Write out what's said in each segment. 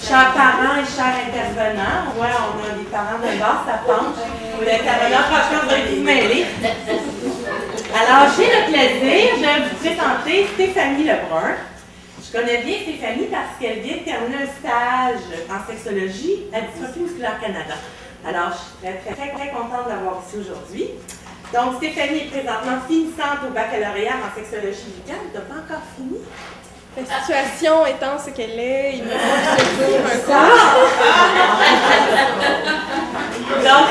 Chers parents et chers intervenants, ouais, on a des parents de base, ça penche. Les intervenants, franchement, vous allez vous mêler. Alors, j'ai le plaisir de vous présenter Stéphanie Lebrun. Je connais bien Stéphanie parce qu'elle vient de terminer un stage en sexologie à Dystrophie Musculaire Canada. Alors, je suis très contente d'avoir ici aujourd'hui. Donc, Stéphanie est présentement finissante au baccalauréat en sexologie légale. Tu n'as pas encore fini? La situation étant ce qu'elle est, il me manque toujours un cours. Donc,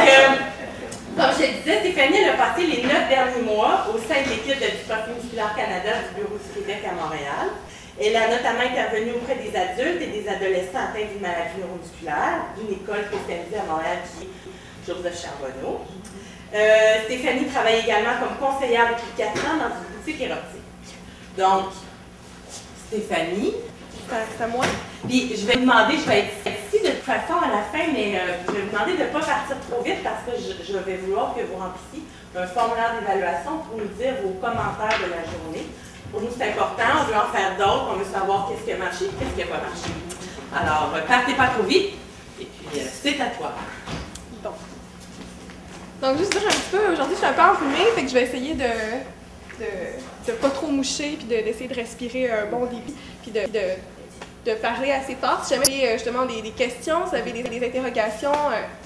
comme je disais, Stéphanie elle a passé les 9 derniers mois au sein de l'équipe de Dystrophie Musculaire Canada du Bureau du Québec à Montréal. Elle a notamment intervenu auprès des adultes et des adolescents atteints d'une maladie neuromusculaire d'une école spécialisée à Montréal qui est Joseph Charbonneau. Stéphanie travaille également comme conseillère depuis 4 ans dans une boutique érotique. Donc, Stéphanie. C'est à moi. Puis je vais vous demander, je vais être sexy de toute façon à la fin, mais je vais vous demander de ne pas partir trop vite parce que je vais vouloir que vous remplissiez un formulaire d'évaluation pour nous dire vos commentaires de la journée. Pour nous, c'est important, on veut en faire d'autres, on veut savoir qu'est-ce qui a marché et qu'est-ce qui n'a pas marché. Alors, partez pas trop vite, et puis c'est à toi. Bon. Donc, juste dire un petit peu, aujourd'hui, je suis un peu enrhumée, fait que je vais essayer de pas trop moucher, puis d'essayer de respirer un bon débit, puis de parler assez fort. Si jamais vous avez justement des questions, si vous avez des interrogations,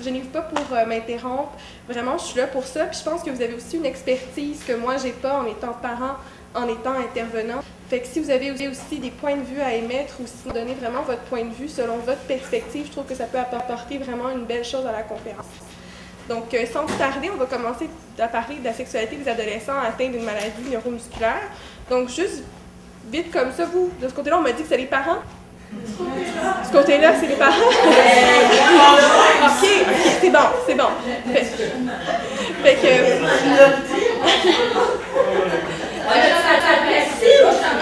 gênez-vous pas pour m'interrompre. Vraiment, je suis là pour ça. Puis je pense que vous avez aussi une expertise que moi, j'ai pas en étant parent, en étant intervenant. Fait que si vous avez aussi des points de vue à émettre ou si vous donnez vraiment votre point de vue selon votre perspective, je trouve que ça peut apporter vraiment une belle chose à la conférence. Donc, sans plus tarder, on va commencer à parler de la sexualité des adolescents atteints d'une maladie neuromusculaire. Donc, juste vite comme ça, vous, de ce côté-là, on m'a dit que c'est les parents. De ce côté-là, c'est les parents. OK, c'est bon. Fait que...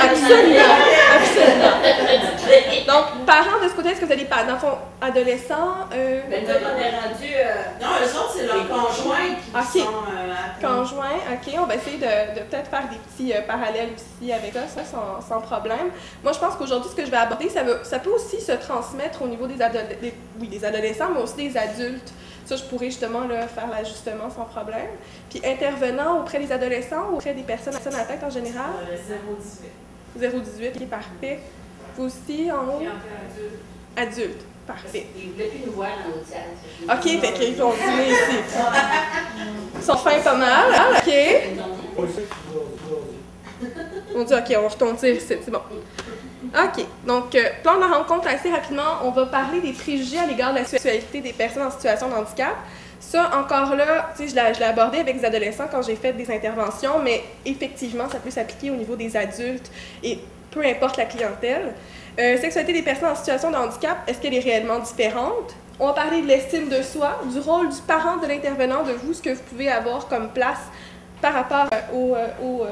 Absolument. Donc, parents de ce côté, est-ce que vous avez des enfants adolescents? Mais on est rendu... Non, eux autres, c'est leurs conjoints qui sont... Conjoints, OK. On va essayer de peut-être faire des petits parallèles aussi avec ça sans problème. Moi, je pense qu'aujourd'hui, ce que je vais aborder, ça peut aussi se transmettre au niveau des adolescents, mais aussi des adultes. Ça, je pourrais justement là, faire l'ajustement sans problème. Puis intervenant auprès des adolescents ou auprès des personnes atteintes en général? 0-18. 0-18, qui est parfait. Vous aussi, en haut? Adulte. Parfait. Ils ne voulaient plus nous voir dans notre salle. OK, fait qu'ils vont dîner ici. Ils sont fins pas mal. OK. On dit OK, on retourne ici, c'est bon. OK. Donc, plan de la rencontre assez rapidement, on va parler des préjugés à l'égard de la sexualité des personnes en situation de handicap. Ça, encore là, tu sais, je l'ai abordé avec les adolescents quand j'ai fait des interventions, mais effectivement, ça peut s'appliquer au niveau des adultes et peu importe la clientèle. Sexualité des personnes en situation de handicap, est-ce qu'elle est réellement différente? On va parler de l'estime de soi, du rôle du parent de l'intervenant, de vous, ce que vous pouvez avoir comme place par rapport aux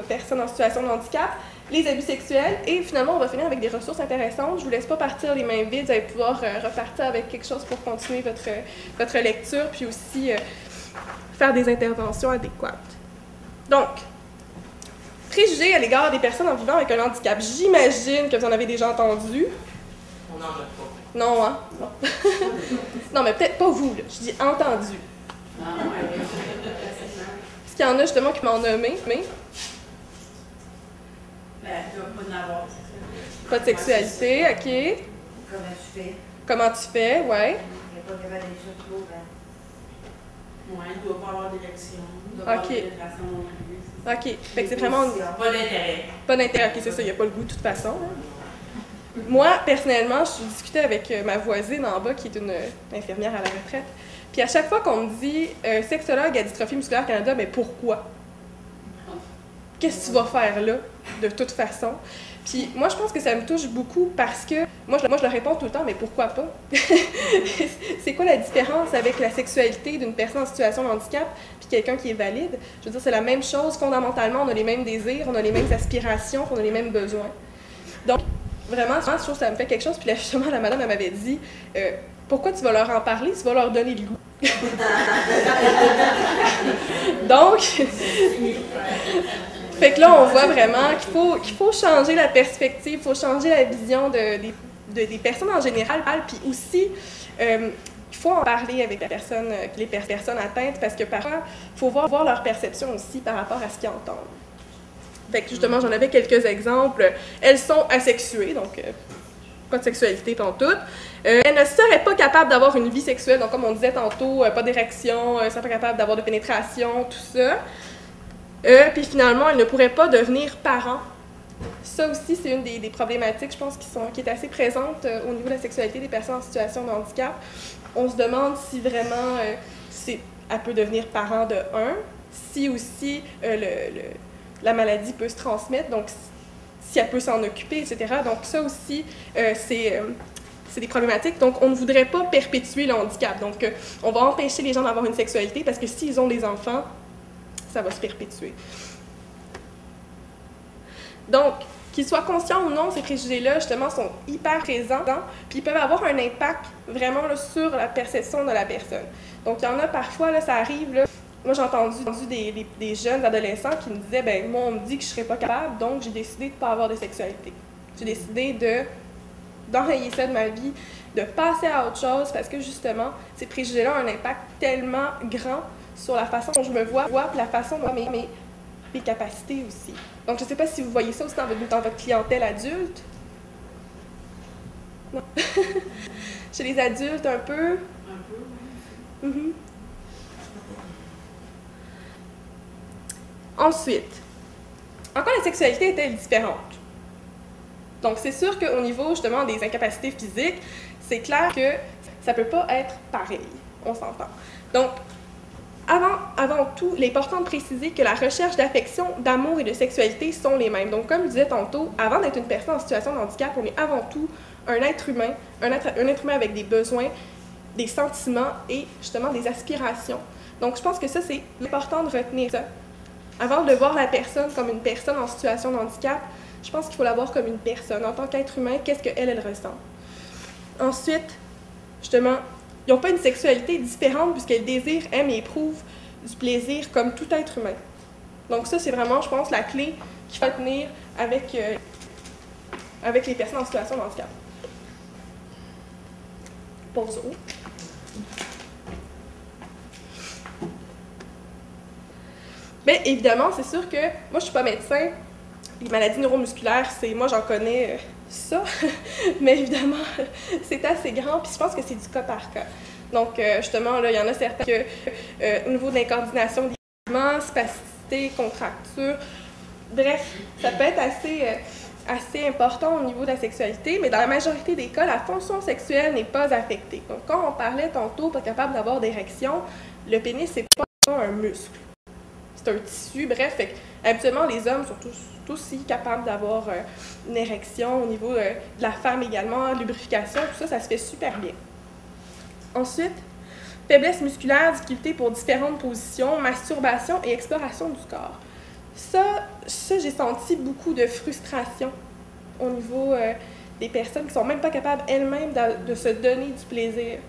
personnes en situation de handicap, les abus sexuels, et finalement, on va finir avec des ressources intéressantes. Je ne vous laisse pas partir les mains vides, vous allez pouvoir repartir avec quelque chose pour continuer votre lecture, puis aussi faire des interventions adéquates. Donc, préjugés à l'égard des personnes en vivant avec un handicap. J'imagine que vous en avez déjà entendu. On n'en a pas. Non, hein? Non. Non, mais peut-être pas vous, là. Je dis entendu. Est-ce qu'il y en a justement qui m'ont nommé, mais... Tu vas pas en avoir. Pas de sexualité, OK. Comment tu fais? Comment tu fais, ouais. Il n'y a pas de validation trop, Oui, il ne doit pas avoir d'érection. Il ne doit pas avoir de pénétration non plus. OK. Fait que c'est vraiment... Pas d'intérêt. Pas d'intérêt. OK, c'est ça, il n'y a pas le goût de toute façon. Hein. Moi, personnellement, je discutais avec ma voisine en bas, qui est une infirmière à la retraite. Puis à chaque fois qu'on me dit sexologue à Dystrophie Musculaire Canada, mais pourquoi? Qu'est-ce que tu vas faire là, de toute façon? Puis moi, je pense que ça me touche beaucoup parce que, moi, je leur réponds tout le temps, mais pourquoi pas? C'est quoi la différence avec la sexualité d'une personne en situation de handicap puis quelqu'un qui est valide? Je veux dire, c'est la même chose, fondamentalement, on a les mêmes désirs, on a les mêmes aspirations, on a les mêmes besoins. Donc, vraiment, je trouve que ça me fait quelque chose. Puis là, justement, la madame, elle m'avait dit, pourquoi tu vas leur en parler? Tu vas leur donner le goût. Donc... Fait que là, on voit vraiment qu'il faut changer la perspective, il faut changer la vision de des personnes en général, puis aussi, il faut en parler avec les personnes atteintes, parce que parfois, il faut voir leur perception aussi par rapport à ce qu'ils entendent. Fait que justement, j'en avais quelques exemples. Elles sont asexuées, donc pas de sexualité pantoute. Elles ne seraient pas capables d'avoir une vie sexuelle, donc comme on disait tantôt, pas d'érection, elles ne seraient pas capables d'avoir de pénétration, tout ça. Puis finalement, elles ne pourraient pas devenir parents. Ça aussi, c'est une des problématiques, je pense, qui est assez présente au niveau de la sexualité des personnes en situation de handicap. On se demande si vraiment elle peut devenir parent de un, si aussi la maladie peut se transmettre, donc si elle peut s'en occuper, etc. Donc ça aussi, c'est des problématiques. Donc on ne voudrait pas perpétuer le handicap. Donc on va empêcher les gens d'avoir une sexualité parce que s'ils ont des enfants, ça va se perpétuer. Donc, qu'ils soient conscients ou non, ces préjugés-là, justement, sont hyper présents, puis ils peuvent avoir un impact vraiment là, sur la perception de la personne. Donc, il y en a parfois, là, ça arrive, là, moi j'ai entendu des jeunes adolescents qui me disaient « ben moi on me dit que je ne serais pas capable, donc j'ai décidé de ne pas avoir de sexualité. J'ai décidé d'enrayer ça de ma vie, de passer à autre chose, parce que justement, ces préjugés-là ont un impact tellement grand sur la façon dont je me vois puis la façon dont mes capacités aussi. » Donc, je ne sais pas si vous voyez ça aussi dans votre clientèle adulte. Non. Chez les adultes, un peu. Un peu. Mm-hmm. Ensuite, en quoi la sexualité est-elle différente? Donc, c'est sûr qu'au niveau, justement, des incapacités physiques, c'est clair que ça ne peut pas être pareil. On s'entend. Donc, avant tout, il est important de préciser que la recherche d'affection, d'amour et de sexualité sont les mêmes. Donc, comme je disais tantôt, avant d'être une personne en situation de handicap, on est avant tout un être humain, un être humain avec des besoins, des sentiments et justement des aspirations. Donc, je pense que ça, c'est important de retenir ça. Avant de voir la personne comme une personne en situation de handicap, je pense qu'il faut la voir comme une personne. En tant qu'être humain, qu'est-ce qu'elle ressent? Ensuite, justement, ils n'ont pas une sexualité différente puisqu'elles désirent, aiment et éprouvent du plaisir comme tout être humain. Donc ça, c'est vraiment, je pense, la clé qu'il faut tenir avec les personnes en situation de handicap. Pause. Bien, évidemment, c'est sûr que moi, je ne suis pas médecin. Les maladies neuromusculaires, moi, j'en connais ça. Mais évidemment, c'est assez grand. Puis je pense que c'est du cas par cas. Donc, justement, là, il y en a certains au niveau de l'incoordination des mouvements, spasticité, contracture. Bref, ça peut être assez important au niveau de la sexualité, mais dans la majorité des cas, la fonction sexuelle n'est pas affectée. Donc, quand on parlait tantôt, pas capable d'avoir d'érection, le pénis, c'est pas un muscle. C'est un tissu, bref. Fait habituellement, les hommes sont tous aussi capables d'avoir une érection au niveau de la femme également, lubrification, tout ça, ça se fait super bien. Ensuite, faiblesse musculaire, difficulté pour différentes positions, masturbation et exploration du corps. Ça j'ai senti beaucoup de frustration au niveau des personnes qui ne sont même pas capables elles-mêmes de se donner du plaisir.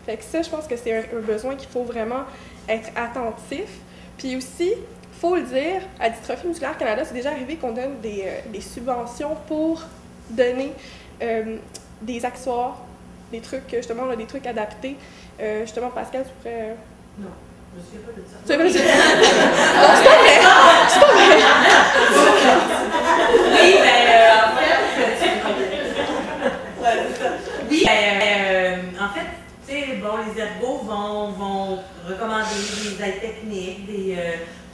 Fait que ça, je pense que c'est un besoin qu'il faut vraiment être attentif. Puis aussi, il faut le dire, à Dystrophie musculaire Canada, c'est déjà arrivé qu'on donne des subventions pour donner des accessoires, des trucs, justement, là, des trucs adaptés. Justement, Pascal, tu pourrais... Non, je ne me souviens pas de ça. Tu sais pas de ça? Non, c'est pas vrai! C'est pas vrai! Oui, en fait, tu sais, bon, les ergos vont recommander des aides techniques,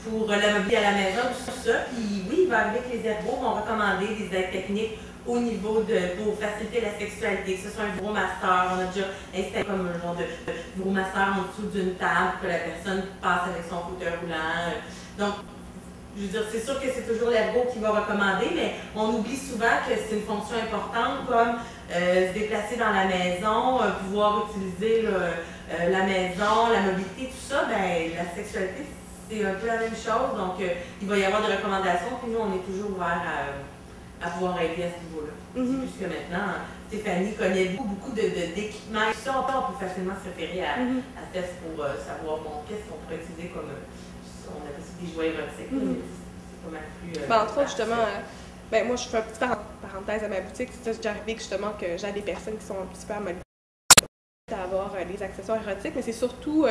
pour la mobilité à la maison, tout ça. Puis oui, il va arriver que les ergos vont recommander des aides techniques au niveau pour faciliter la sexualité, que ce soit un vibromasseur. On a déjà installé comme un genre de vibromasseur en dessous d'une table pour que la personne passe avec son fauteuil roulant. Donc, je veux dire, c'est sûr que c'est toujours l'ergo qui va recommander, mais on oublie souvent que c'est une fonction importante comme se déplacer dans la maison, pouvoir utiliser la maison, la mobilité, tout ça. Ben, la sexualité, c'est un peu la même chose. Donc, il va y avoir des recommandations, puis nous, on est toujours ouverts à pouvoir aider à ce niveau-là. Puisque maintenant, Stéphanie connaît beaucoup d'équipements. Ça, on peut facilement se référer à Steph pour savoir qu'est-ce qu'on pourrait utiliser comme, on appelle ça des jouets érotiques. C'est pas mal plus... entre autres, justement, ben moi, je fais une petite parenthèse à ma boutique. C'est déjà arrivé justement que j'ai des personnes qui sont un petit peu à avoir les accessoires érotiques, mais c'est surtout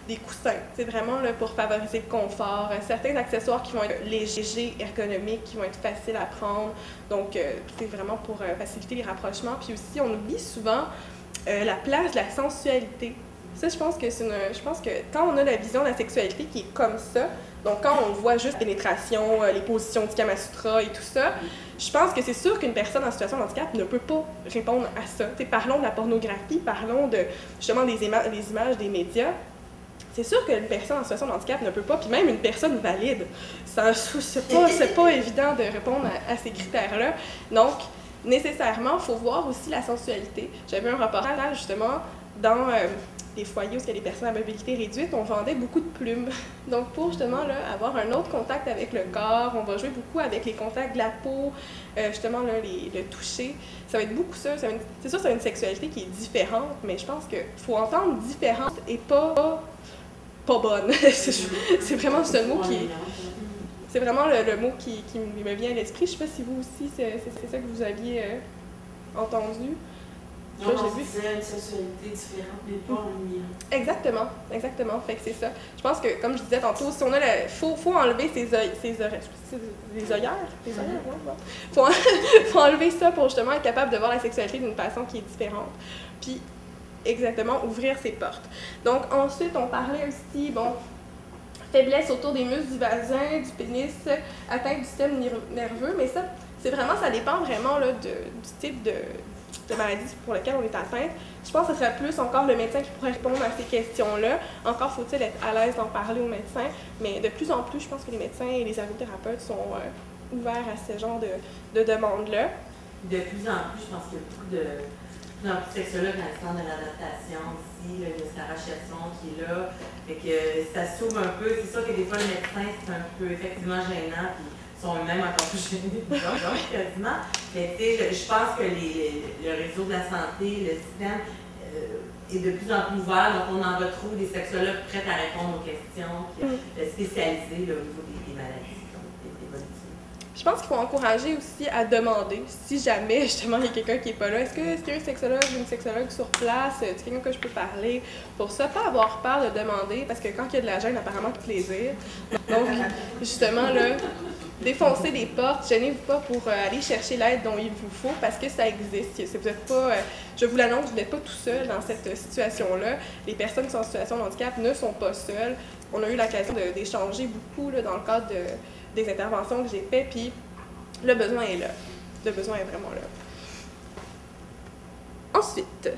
des coussins. C'est vraiment là, pour favoriser le confort. Certains accessoires qui vont être légers, ergonomiques, qui vont être faciles à prendre. Donc, c'est vraiment pour faciliter les rapprochements. Puis aussi, on oublie souvent la place de la sensualité. Ça, je pense que quand on a la vision de la sexualité qui est comme ça, donc quand on voit juste pénétration, les positions du Kama Sutra et tout ça, je pense que c'est sûr qu'une personne en situation de handicap ne peut pas répondre à ça. T'sais, parlons de la pornographie, parlons de justement des images des médias. C'est sûr qu'une personne en situation de handicap ne peut pas, puis même une personne valide, c'est pas évident de répondre à ces critères-là. Donc, nécessairement, il faut voir aussi la sensualité. J'avais un reportage justement dans les foyers où il y a des personnes à mobilité réduite, on vendait beaucoup de plumes. Donc, pour justement là, avoir un autre contact avec le corps, on va jouer beaucoup avec les contacts de la peau, justement là, le toucher. Ça va être beaucoup ça. C'est sûr, c'est une sexualité qui est différente, mais je pense qu'il faut entendre différente et pas bonne. C'est vraiment ce mot qui... C'est vraiment le mot qui me vient à l'esprit. Je ne sais pas si vous aussi, c'est ça que vous aviez entendu. Non, c'est une sexualité différente, mais pas ennuyante. Exactement. Fait que c'est ça. Je pense que, comme je disais tantôt, si on a faut enlever les œillères. Faut enlever ça pour justement être capable de voir la sexualité d'une façon qui est différente. Puis, exactement, ouvrir ses portes. Donc, ensuite, on parlait aussi, faiblesse autour des muscles du vagin, du pénis, atteinte du système nerveux, mais ça dépend vraiment là, du type de maladie pour laquelle on est atteinte. Je pense que ce serait plus encore le médecin qui pourrait répondre à ces questions-là. Encore faut-il être à l'aise d'en parler au médecin, mais de plus en plus, je pense que les médecins et les ergothérapeutes sont ouverts à ce genre de demandes-là. De plus en plus, je pense qu'il y a beaucoup de sexologues dans le centre de l'adaptation aussi, il y a Sarah Chasson qui est là, fait que ça s'ouvre un peu. C'est sûr que des fois, le médecin, c'est un peu effectivement gênant, puis sont eux-mêmes encore plus gênés, quasiment. Mais je pense que le réseau de la santé, le système est de plus en plus ouvert, donc on en retrouve des sexologues prêts à répondre aux questions, spécialisés là, au niveau des maladies. Je pense qu'il faut encourager aussi à demander, si jamais justement il y a quelqu'un qui n'est pas là, est-ce qu'il y a un sexologue ou une sexologue sur place, est-ce quelqu'un que je peux parler? Pour ça, pas avoir peur de demander, parce que quand il y a de la gêne, apparemment, tout plaisir. Donc, justement, là, défoncer des portes, gênez-vous pas pour aller chercher l'aide dont il vous faut, parce que ça existe. Si vous n'êtes pas, je vous l'annonce, vous n'êtes pas tout seul dans cette situation-là. Les personnes qui sont en situation de handicap ne sont pas seules. On a eu l'occasion d'échanger beaucoup là, dans le cadre des interventions que j'ai faites, puis le besoin est là. Le besoin est vraiment là. Ensuite,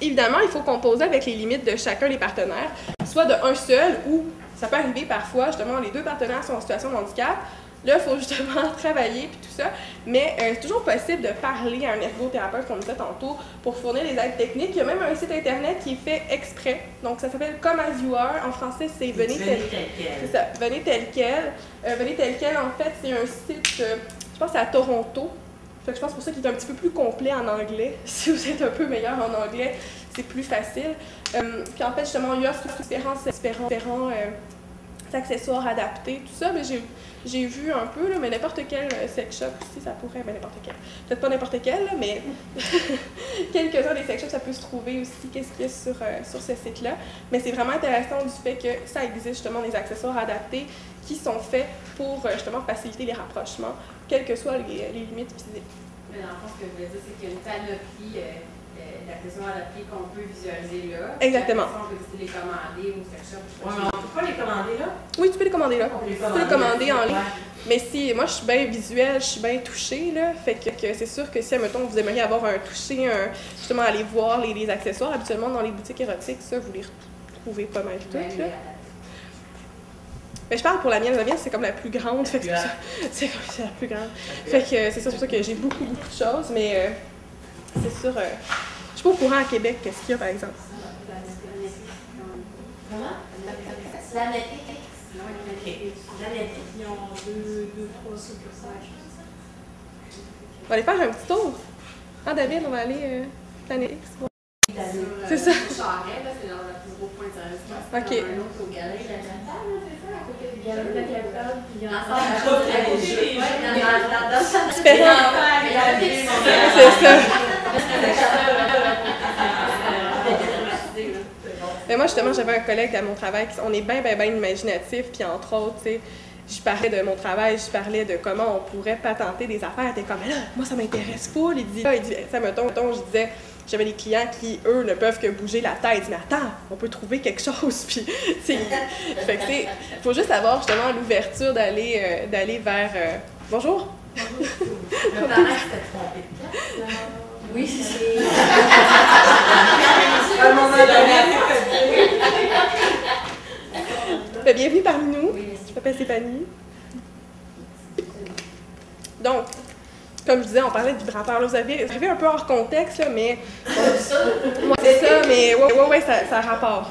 évidemment, il faut composer avec les limites de chacun des partenaires, soit de un seul ou ça peut arriver parfois, justement, les deux partenaires sont en situation de handicap. Là, il faut justement travailler puis tout ça, mais c'est toujours possible de parler à un ergothérapeute, comme on disait tantôt, pour fournir les aides techniques. Il y a même un site internet qui est fait exprès, donc ça s'appelle Come As You Are. En français, c'est Venez tel quel. C'est ça, Venez tel quel. Venez tel quel, en fait, c'est un site, je pense que c'est à Toronto. Fait que je pense pour ça qu'il est un petit peu plus complet en anglais. Si vous êtes un peu meilleur en anglais, c'est plus facile. Puis en fait, justement, il y a différents accessoires adaptés, tout ça, mais j'ai vu un peu, là, mais n'importe quel sex shop aussi, ça pourrait, ben n'importe quel. Peut-être pas n'importe quel, là, mais quelques-uns des sex shops, ça peut se trouver aussi, qu'est-ce qu'il y a sur ce site-là. Mais c'est vraiment intéressant du fait que ça existe justement des accessoires adaptés qui sont faits pour justement faciliter les rapprochements, quelles que soient les limites physiques. Mais dans le fond, ce que je veux dire, c'est qu'il y a une panoplie d'accessoires adaptés qu'on peut visualiser là. Exactement. On peut aussi les commander au sex shop. Oui, mais on ne peut pas les commander là? Oui, tu peux les commander là. Tu peux les commander en ligne. Mais si, moi, je suis bien visuelle, je suis bien touchée, là. Fait que c'est sûr que si, admettons, vous aimeriez avoir un toucher, justement, aller voir les accessoires, habituellement, dans les boutiques érotiques, ça, vous les retrouvez pas mal toutes, là. Mais je parle pour la mienne c'est comme la plus grande, fait que c'est la plus grande. Fait que c'est ça, c'est pour ça que j'ai beaucoup de choses, mais c'est sûr, je suis pas au courant à Québec, qu'est-ce qu'il y a par exemple. Comment? L'Anétique. Ils ont 2-3 succursales. On va aller faire un petit tour. Ah David, on va aller Planet X. C'est ça. Charret, là, c'est dans le plus gros point de service. Ok. Un autre au galerie, la c'est ça, à côté il y a le capable, puis il y a C'est ça. Mais moi, justement, j'avais un collègue à mon travail, on est bien imaginatif, puis entre autres, tu sais, je parlais de mon travail, je parlais de comment on pourrait patenter des affaires. T'es comme, mais là, moi, ça m'intéresse pas. Il dit, ça mettons, je disais, j'avais des clients qui, eux, ne peuvent que bouger la tête. Ils disent, mais attends, on peut trouver quelque chose. Puis, fait que, il faut juste avoir justement l'ouverture d'aller vers. Bonjour. Le parent s'était trompé de place. Oui, c'est. À un moment donné, bienvenue parmi nous. Je m'appelle Stéphanie. Donc, comme je disais, on parlait de vibrateur. Là, vous avez un peu hors contexte, là, mais... Moi, c'est ça, mais ouais, ça rapporte.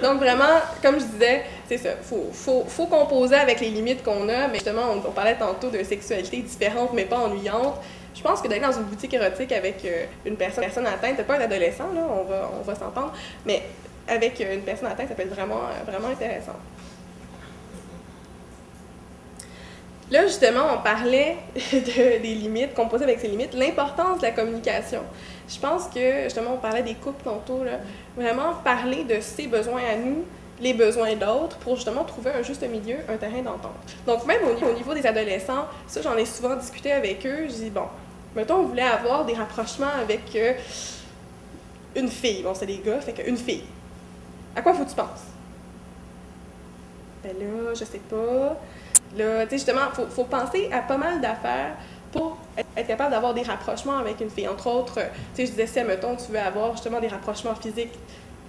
Donc, vraiment, comme je disais, c'est ça. Faut composer avec les limites qu'on a, mais justement, on parlait tantôt de sexualité différente, mais pas ennuyante. Je pense que d'aller dans une boutique érotique avec une personne atteinte, c'est pas un adolescent, là, on va s'entendre, mais avec une personne atteinte, ça peut être vraiment intéressant. Là, justement, on parlait des limites, composer avec ces limites, l'importance de la communication. Je pense que, justement, on parlait des couples tantôt, là, vraiment parler de ses besoins à nous, les besoins d'autres, pour justement trouver un juste milieu, un terrain d'entente. Donc, même au niveau des adolescents, ça, j'en ai souvent discuté avec eux, je dis, bon, mettons, on voulait avoir des rapprochements avec une fille. Bon, c'est des gars, fait qu'une fille. À quoi faut que tu penses? Ben là, je sais pas. Là, tu sais, justement, faut penser à pas mal d'affaires pour être capable d'avoir des rapprochements avec une fille. Entre autres, tu sais, je disais, si, mettons, tu veux avoir justement des rapprochements physiques,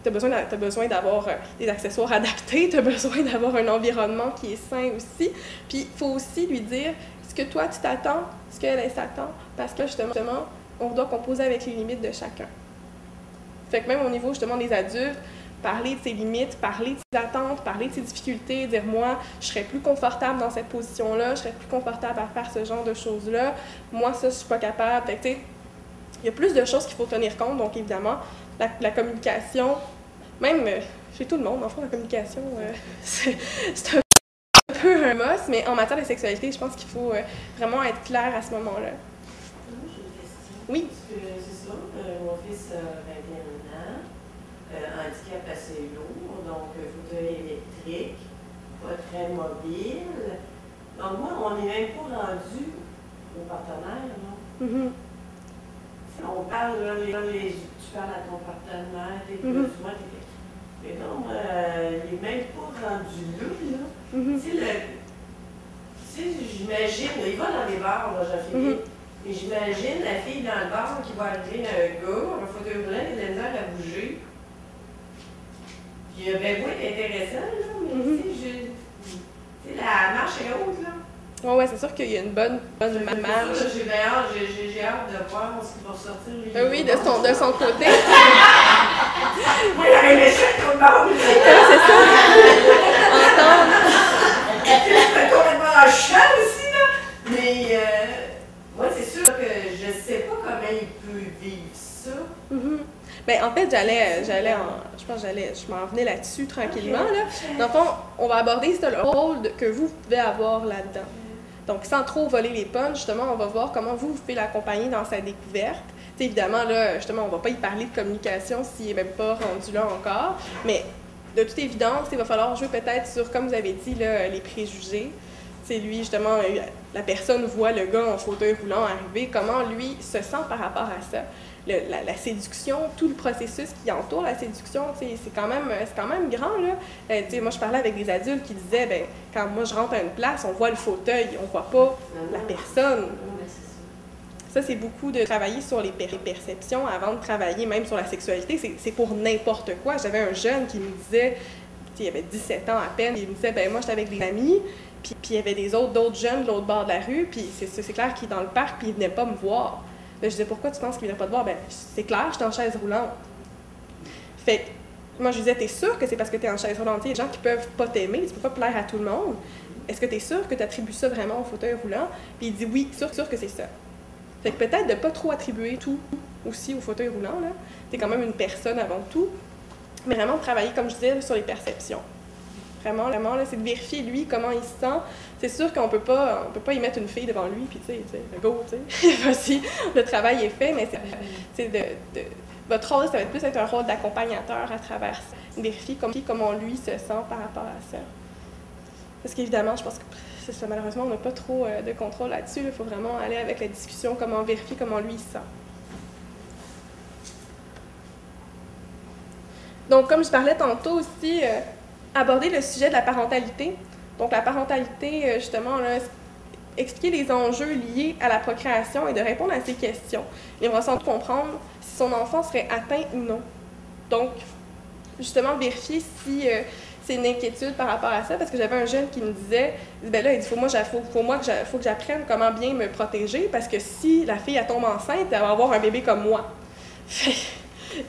tu as besoin d'avoir des accessoires adaptés, tu as besoin d'avoir un environnement qui est sain aussi. Puis, il faut aussi lui dire ce que toi, tu t'attends, ce qu'elle s'attend, parce que justement, on doit composer avec les limites de chacun. Fait que même au niveau, justement, des adultes, parler de ses limites, parler de ses attentes, parler de ses difficultés, dire moi, je serais plus confortable dans cette position-là, je serais plus confortable à faire ce genre de choses-là, moi, ça, je suis pas capable. Fait que, tu sais, il y a plus de choses qu'il faut tenir compte, donc évidemment, la communication, même chez tout le monde, en fait, la communication, c'est un peu un must, mais en matière de sexualité, je pense qu'il faut vraiment être clair à ce moment-là. Moi, j'ai une question. Oui. Parce que c'est ça, mon fils a 21 ans, handicap assez lourd, donc fauteuil électrique, pas très mobile. Donc moi, on n'est même pas rendu au partenaire, non? Mm-hmm. On parle, là, tu parles à ton partenaire, tes besoins, mais non, il n'est même pas rendu là. Mm-hmm. Tu sais, j'imagine, il va dans les bars, là, Jean-Philippe, et j'imagine la fille dans le bar qui va arriver un gars, un fauteuil roulant, qui a de la misère à bouger. Puis, ben oui, c'est intéressant, là, mais tu sais, la marche est haute, là. Ouais, c'est sûr qu'il y a une bonne marge. J'ai hâte de voir ce qui va sortir. Oui, de son côté. Moi, j'aurais aimé ça tout le monde. C'est ça. Entendre. C'est complètement dans le champ aussi, là. Mais, moi, c'est sûr que je sais pas comment il peut vivre ça. Ben, en fait, je m'en venais là-dessus tranquillement, là. Dans le fond, on va aborder le rôle que vous pouvez avoir là-dedans. Donc, sans trop voler les punches, justement, on va voir comment vous pouvez l'accompagner dans sa découverte. T'sais, évidemment, là, justement, on ne va pas y parler de communication s'il n'est même pas rendu là encore, mais de toute évidence, il va falloir jouer peut-être sur, comme vous avez dit, là, les préjugés. T'sais, lui, justement, la personne voit le gars en fauteuil roulant arriver, comment lui se sent par rapport à ça. La séduction, tout le processus qui entoure la séduction, c'est quand même grand, là. Moi, je parlais avec des adultes qui disaient, ben, quand moi je rentre à une place, on voit le fauteuil, on voit pas la personne. Ça, c'est beaucoup de travailler sur les perceptions avant de travailler même sur la sexualité. C'est pour n'importe quoi. J'avais un jeune qui me disait, il avait 17 ans à peine, il me disait, ben moi, j'étais avec des amis, puis il y avait d'autres jeunes de l'autre bord de la rue, puis c'est clair qu'il est dans le parc, puis il venait pas me voir. Là, je disais, pourquoi tu penses qu'il ne viendrait pas te voir? Ben, c'est clair, je suis en chaise roulante. Fait que, moi, je disais, t'es sûr que c'est parce que t'es en chaise roulante? Il y a des gens qui peuvent pas t'aimer, tu peux pas plaire à tout le monde. Est-ce que t'es sûr que tu attribues ça vraiment au fauteuil roulant? Puis il dit, oui, sûr que c'est ça. Fait que peut-être de pas trop attribuer tout aussi au fauteuil roulant, là. T'es quand même une personne avant tout. Mais vraiment travailler, comme je disais, sur les perceptions. Vraiment, là, c'est de vérifier, lui, comment il se sent. C'est sûr qu'on peut pas y mettre une fille devant lui, puis tu sais, go, tu sais, voici, le travail est fait, mais c'est votre rôle, ça va être plus être un rôle d'accompagnateur à travers ça. Vérifier comment lui se sent par rapport à ça. Parce qu'évidemment, je pense que c'est ça, malheureusement, on n'a pas trop de contrôle là-dessus. Il faut vraiment aller avec la discussion, comment vérifier comment lui il se sent. Donc, comme je parlais tantôt aussi, aborder le sujet de la parentalité. Donc, la parentalité, justement, là, expliquer les enjeux liés à la procréation et de répondre à ces questions. Il va sans doute comprendre si son enfant serait atteint ou non. Donc, justement, vérifier si c'est une inquiétude par rapport à ça, parce que j'avais un jeune qui me disait, ben là, il dit, faut que j'apprenne comment bien me protéger, parce que si la fille elle tombe enceinte, elle va avoir un bébé comme moi.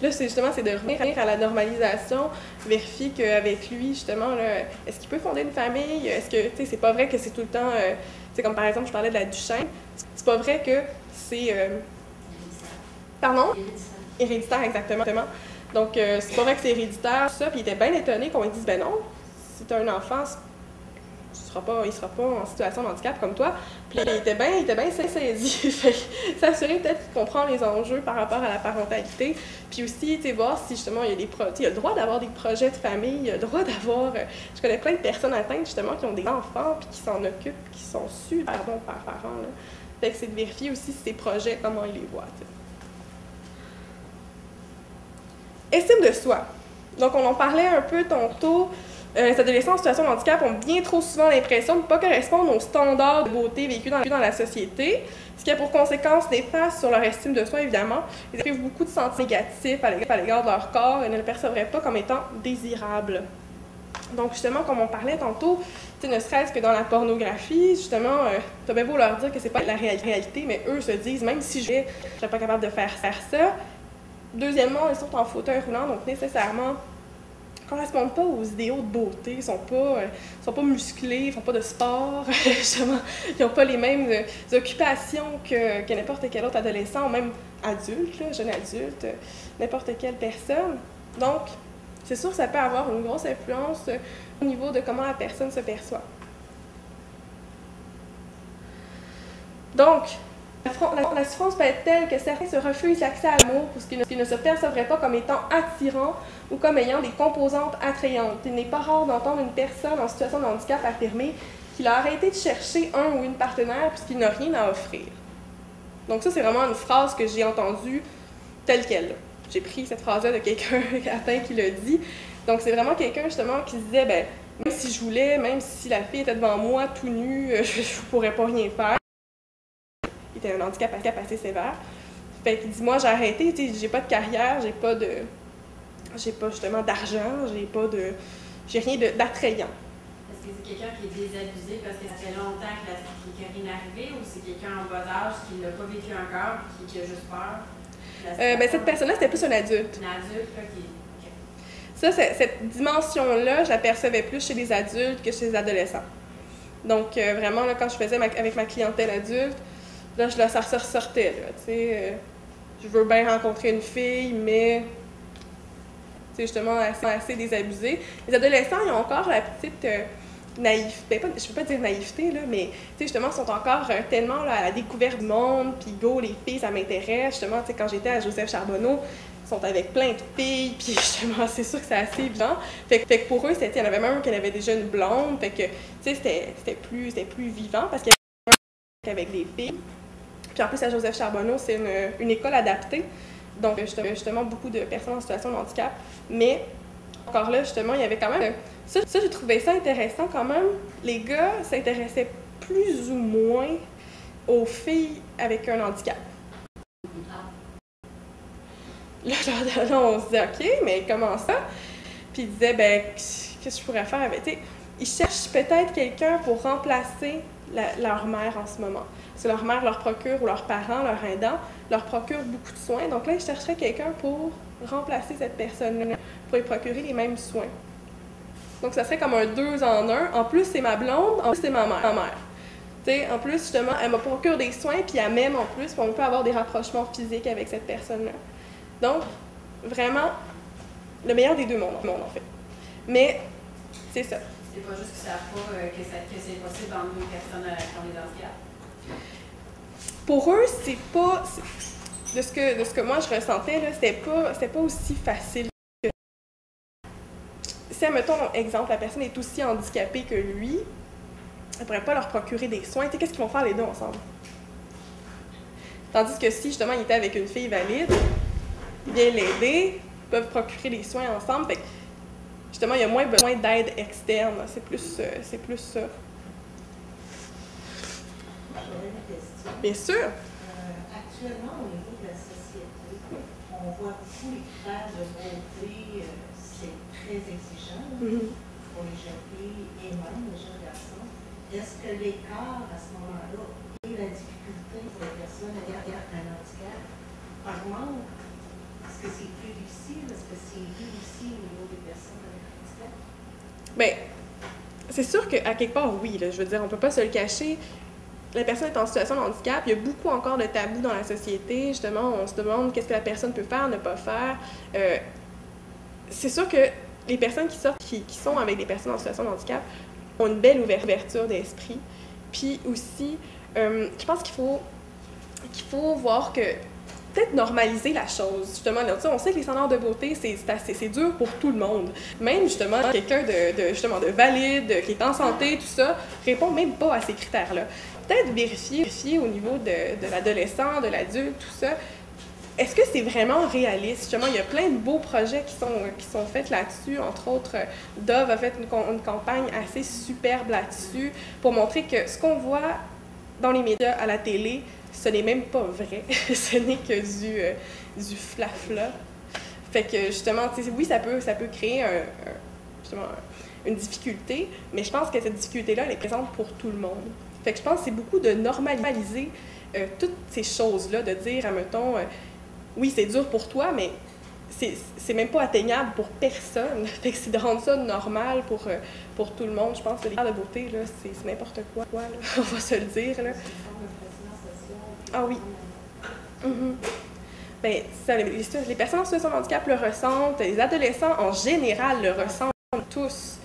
Là, c'est de revenir à la normalisation, vérifier qu'avec lui, justement, là, est-ce qu'il peut fonder une famille? Est-ce que, tu sais, c'est pas vrai que c'est tout le temps, tu sais, comme par exemple, je parlais de la Duchenne, c'est pas vrai que c'est... Pardon? Héréditaire, exactement. Donc, c'est pas vrai que c'est héréditaire, ça, puis il était bien étonné qu'on lui dise, ben non, si t'as un enfant, il sera pas en situation de handicap comme toi. Puis il était bien saisi. S'assurer peut-être qu'il comprend les enjeux par rapport à la parentalité. Puis aussi, tu sais, voir si justement il y a il a le droit d'avoir des projets de famille, il a le droit d'avoir... je connais plein de personnes atteintes justement qui ont des enfants puis qui s'en occupent, qui sont super bons parents. Là. Fait que c'est de vérifier aussi ces projets, comment ils les voient. T'sais. Estime de soi. Donc on en parlait un peu tantôt. Les adolescents en situation de handicap ont bien trop souvent l'impression de ne pas correspondre aux standards de beauté vécus dans la société, ce qui a pour conséquence néfaste sur leur estime de soi, évidemment. Ils éprouvent beaucoup de sentiments négatifs à l'égard de leur corps et ne le percevraient pas comme étant désirable. Donc, justement, comme on parlait tantôt, ne serait-ce que dans la pornographie, justement, t'as bien beau leur dire que c'est pas la réalité, mais eux se disent, même si je serais pas capable de faire ça. Deuxièmement, ils sont en fauteuil roulant, donc nécessairement, correspondent pas aux idéaux de beauté, ils sont pas musclés, ils font pas de sport, justement, ils n'ont pas les mêmes occupations que n'importe quel autre adolescent, ou même adulte, là, jeune adulte, n'importe quelle personne. Donc, c'est sûr que ça peut avoir une grosse influence au niveau de comment la personne se perçoit. Donc, la souffrance peut être telle que certains se refusent l'accès à l'amour parce qu'ils ne se percevraient pas comme étant attirants ou comme ayant des composantes attrayantes. Il n'est pas rare d'entendre une personne en situation de handicap affirmer qu'il a arrêté de chercher un ou une partenaire puisqu'il n'a rien à offrir. Donc ça, c'est vraiment une phrase que j'ai entendue telle qu'elle. J'ai pris cette phrase-là de quelqu'un atteint qui l'a dit. Donc c'est vraiment quelqu'un justement qui se disait, ben même si je voulais, même si la fille était devant moi tout nue, je ne pourrais pas rien faire. Il était un handicap assez sévère. Fait qu'il dit, moi j'ai arrêté, j'ai pas de carrière, j'ai pas justement d'argent, j'ai rien d'attrayant. Est-ce que c'est quelqu'un qui est désabusé parce que ça fait longtemps qu'il n'est rien arrivé, ou c'est quelqu'un en bas âge qui n'a pas vécu encore et qui a juste peur? Cette personne-là, c'était plus un adulte. Un adulte, ok. Ça, cette dimension-là, je la percevais plus chez les adultes que chez les adolescents. Donc, vraiment, là, quand je faisais avec ma clientèle adulte, là, ça ressortait, là, tu sais. Je veux bien rencontrer une fille, mais c'est justement assez désabusé. Les adolescents, ils ont encore la petite naïveté, je ne peux pas dire naïveté, là, mais justement, ils sont encore tellement là, à la découverte du monde, puis go, les filles, ça m'intéresse. Justement, quand j'étais à Joseph Charbonneau, ils sont avec plein de filles, puis justement, c'est sûr que c'est assez évident. Fait que pour eux, il y en avait même un qui avait déjà une blonde, fait que, c'était plus vivant, parce qu'il y avait avec des filles. Puis en plus, à Joseph Charbonneau, c'est une école adaptée, donc justement, beaucoup de personnes en situation de handicap. Mais, encore là, justement, il y avait quand même... Ça, j'ai trouvé ça intéressant quand même. Les gars s'intéressaient plus ou moins aux filles avec un handicap. Là, on se disait, OK, mais comment ça? Puis ils disaient, ben, qu'est-ce que je pourrais faire avec... Ils cherchent peut-être quelqu'un pour remplacer leur mère en ce moment. Parce que leur mère leur procure, ou leurs parents, leur aidant, leur procure beaucoup de soins. Donc là, ils chercheraient quelqu'un pour remplacer cette personne-là, pour lui procurer les mêmes soins. Donc ça serait comme un 2 en 1. En plus, c'est ma blonde, en plus, c'est ma mère. T'sais, en plus, justement, elle me procure des soins, puis elle m'aime en plus, puis on peut avoir des rapprochements physiques avec cette personne-là. Donc, vraiment, le meilleur des deux mondes, en fait. Mais c'est ça. C'est pas juste qu'ils savent pas que c'est possible dans deux personnes qui ont des handicaps. Pour eux, c'est pas... De ce que moi je ressentais, là, c'était pas aussi facile que... Si, mettons, exemple, la personne est aussi handicapée que lui, elle ne pourrait pas leur procurer des soins. Tu sais, qu'est-ce qu'ils vont faire les deux ensemble? Tandis que si, justement, il était avec une fille valide, il vient l'aider, ils peuvent procurer les soins ensemble. Fait que, justement, il y a moins besoin d'aide externe. C'est plus ça. J'aurais une question. Bien sûr. Actuellement, au niveau de la société, on voit beaucoup les critères de beauté, c'est très exigeant pour les jeunes filles et même les jeunes garçons. Est-ce que l'écart à ce moment-là et la difficulté pour les personnes ayant un handicap augmente? Est-ce que c'est plus difficile? Est-ce que c'est difficile au niveau des personnes avec handicap? Bien, c'est sûr qu'à quelque part, oui. Là, je veux dire, on ne peut pas se le cacher. La personne est en situation de handicap, il y a beaucoup encore de tabous dans la société. Justement, on se demande qu'est-ce que la personne peut faire, ne pas faire. C'est sûr que les personnes qui sortent, qui sont avec des personnes en situation de handicap, ont une belle ouverture d'esprit. Puis aussi, je pense qu'il faut voir que peut-être normaliser la chose. Justement, là, on sait que les standards de beauté, c'est dur pour tout le monde. Même, justement, quelqu'un de valide, qui est en santé, tout ça, répond même pas à ces critères-là. Peut-être vérifier au niveau de l'adolescent, de l'adulte, tout ça. Est-ce que c'est vraiment réaliste? Justement, il y a plein de beaux projets qui sont faits là-dessus. Entre autres, Dove a fait une campagne assez superbe là-dessus pour montrer que ce qu'on voit dans les médias, à la télé, ce n'est même pas vrai. Ce n'est que du flafla. Fait que, justement, oui, ça peut créer une difficulté, mais je pense que cette difficulté-là, elle est présente pour tout le monde. Fait que je pense que c'est beaucoup de normaliser toutes ces choses-là, de dire, admettons, oui, c'est dur pour toi, mais c'est même pas atteignable pour personne. Fait que c'est de rendre ça normal pour tout le monde. Je pense que les critères de beauté, là, c'est n'importe quoi, là. On va se le dire, là. Ah oui. Bien, ça, les personnes en situation de handicap le ressentent, les adolescents en général le ressentent tous.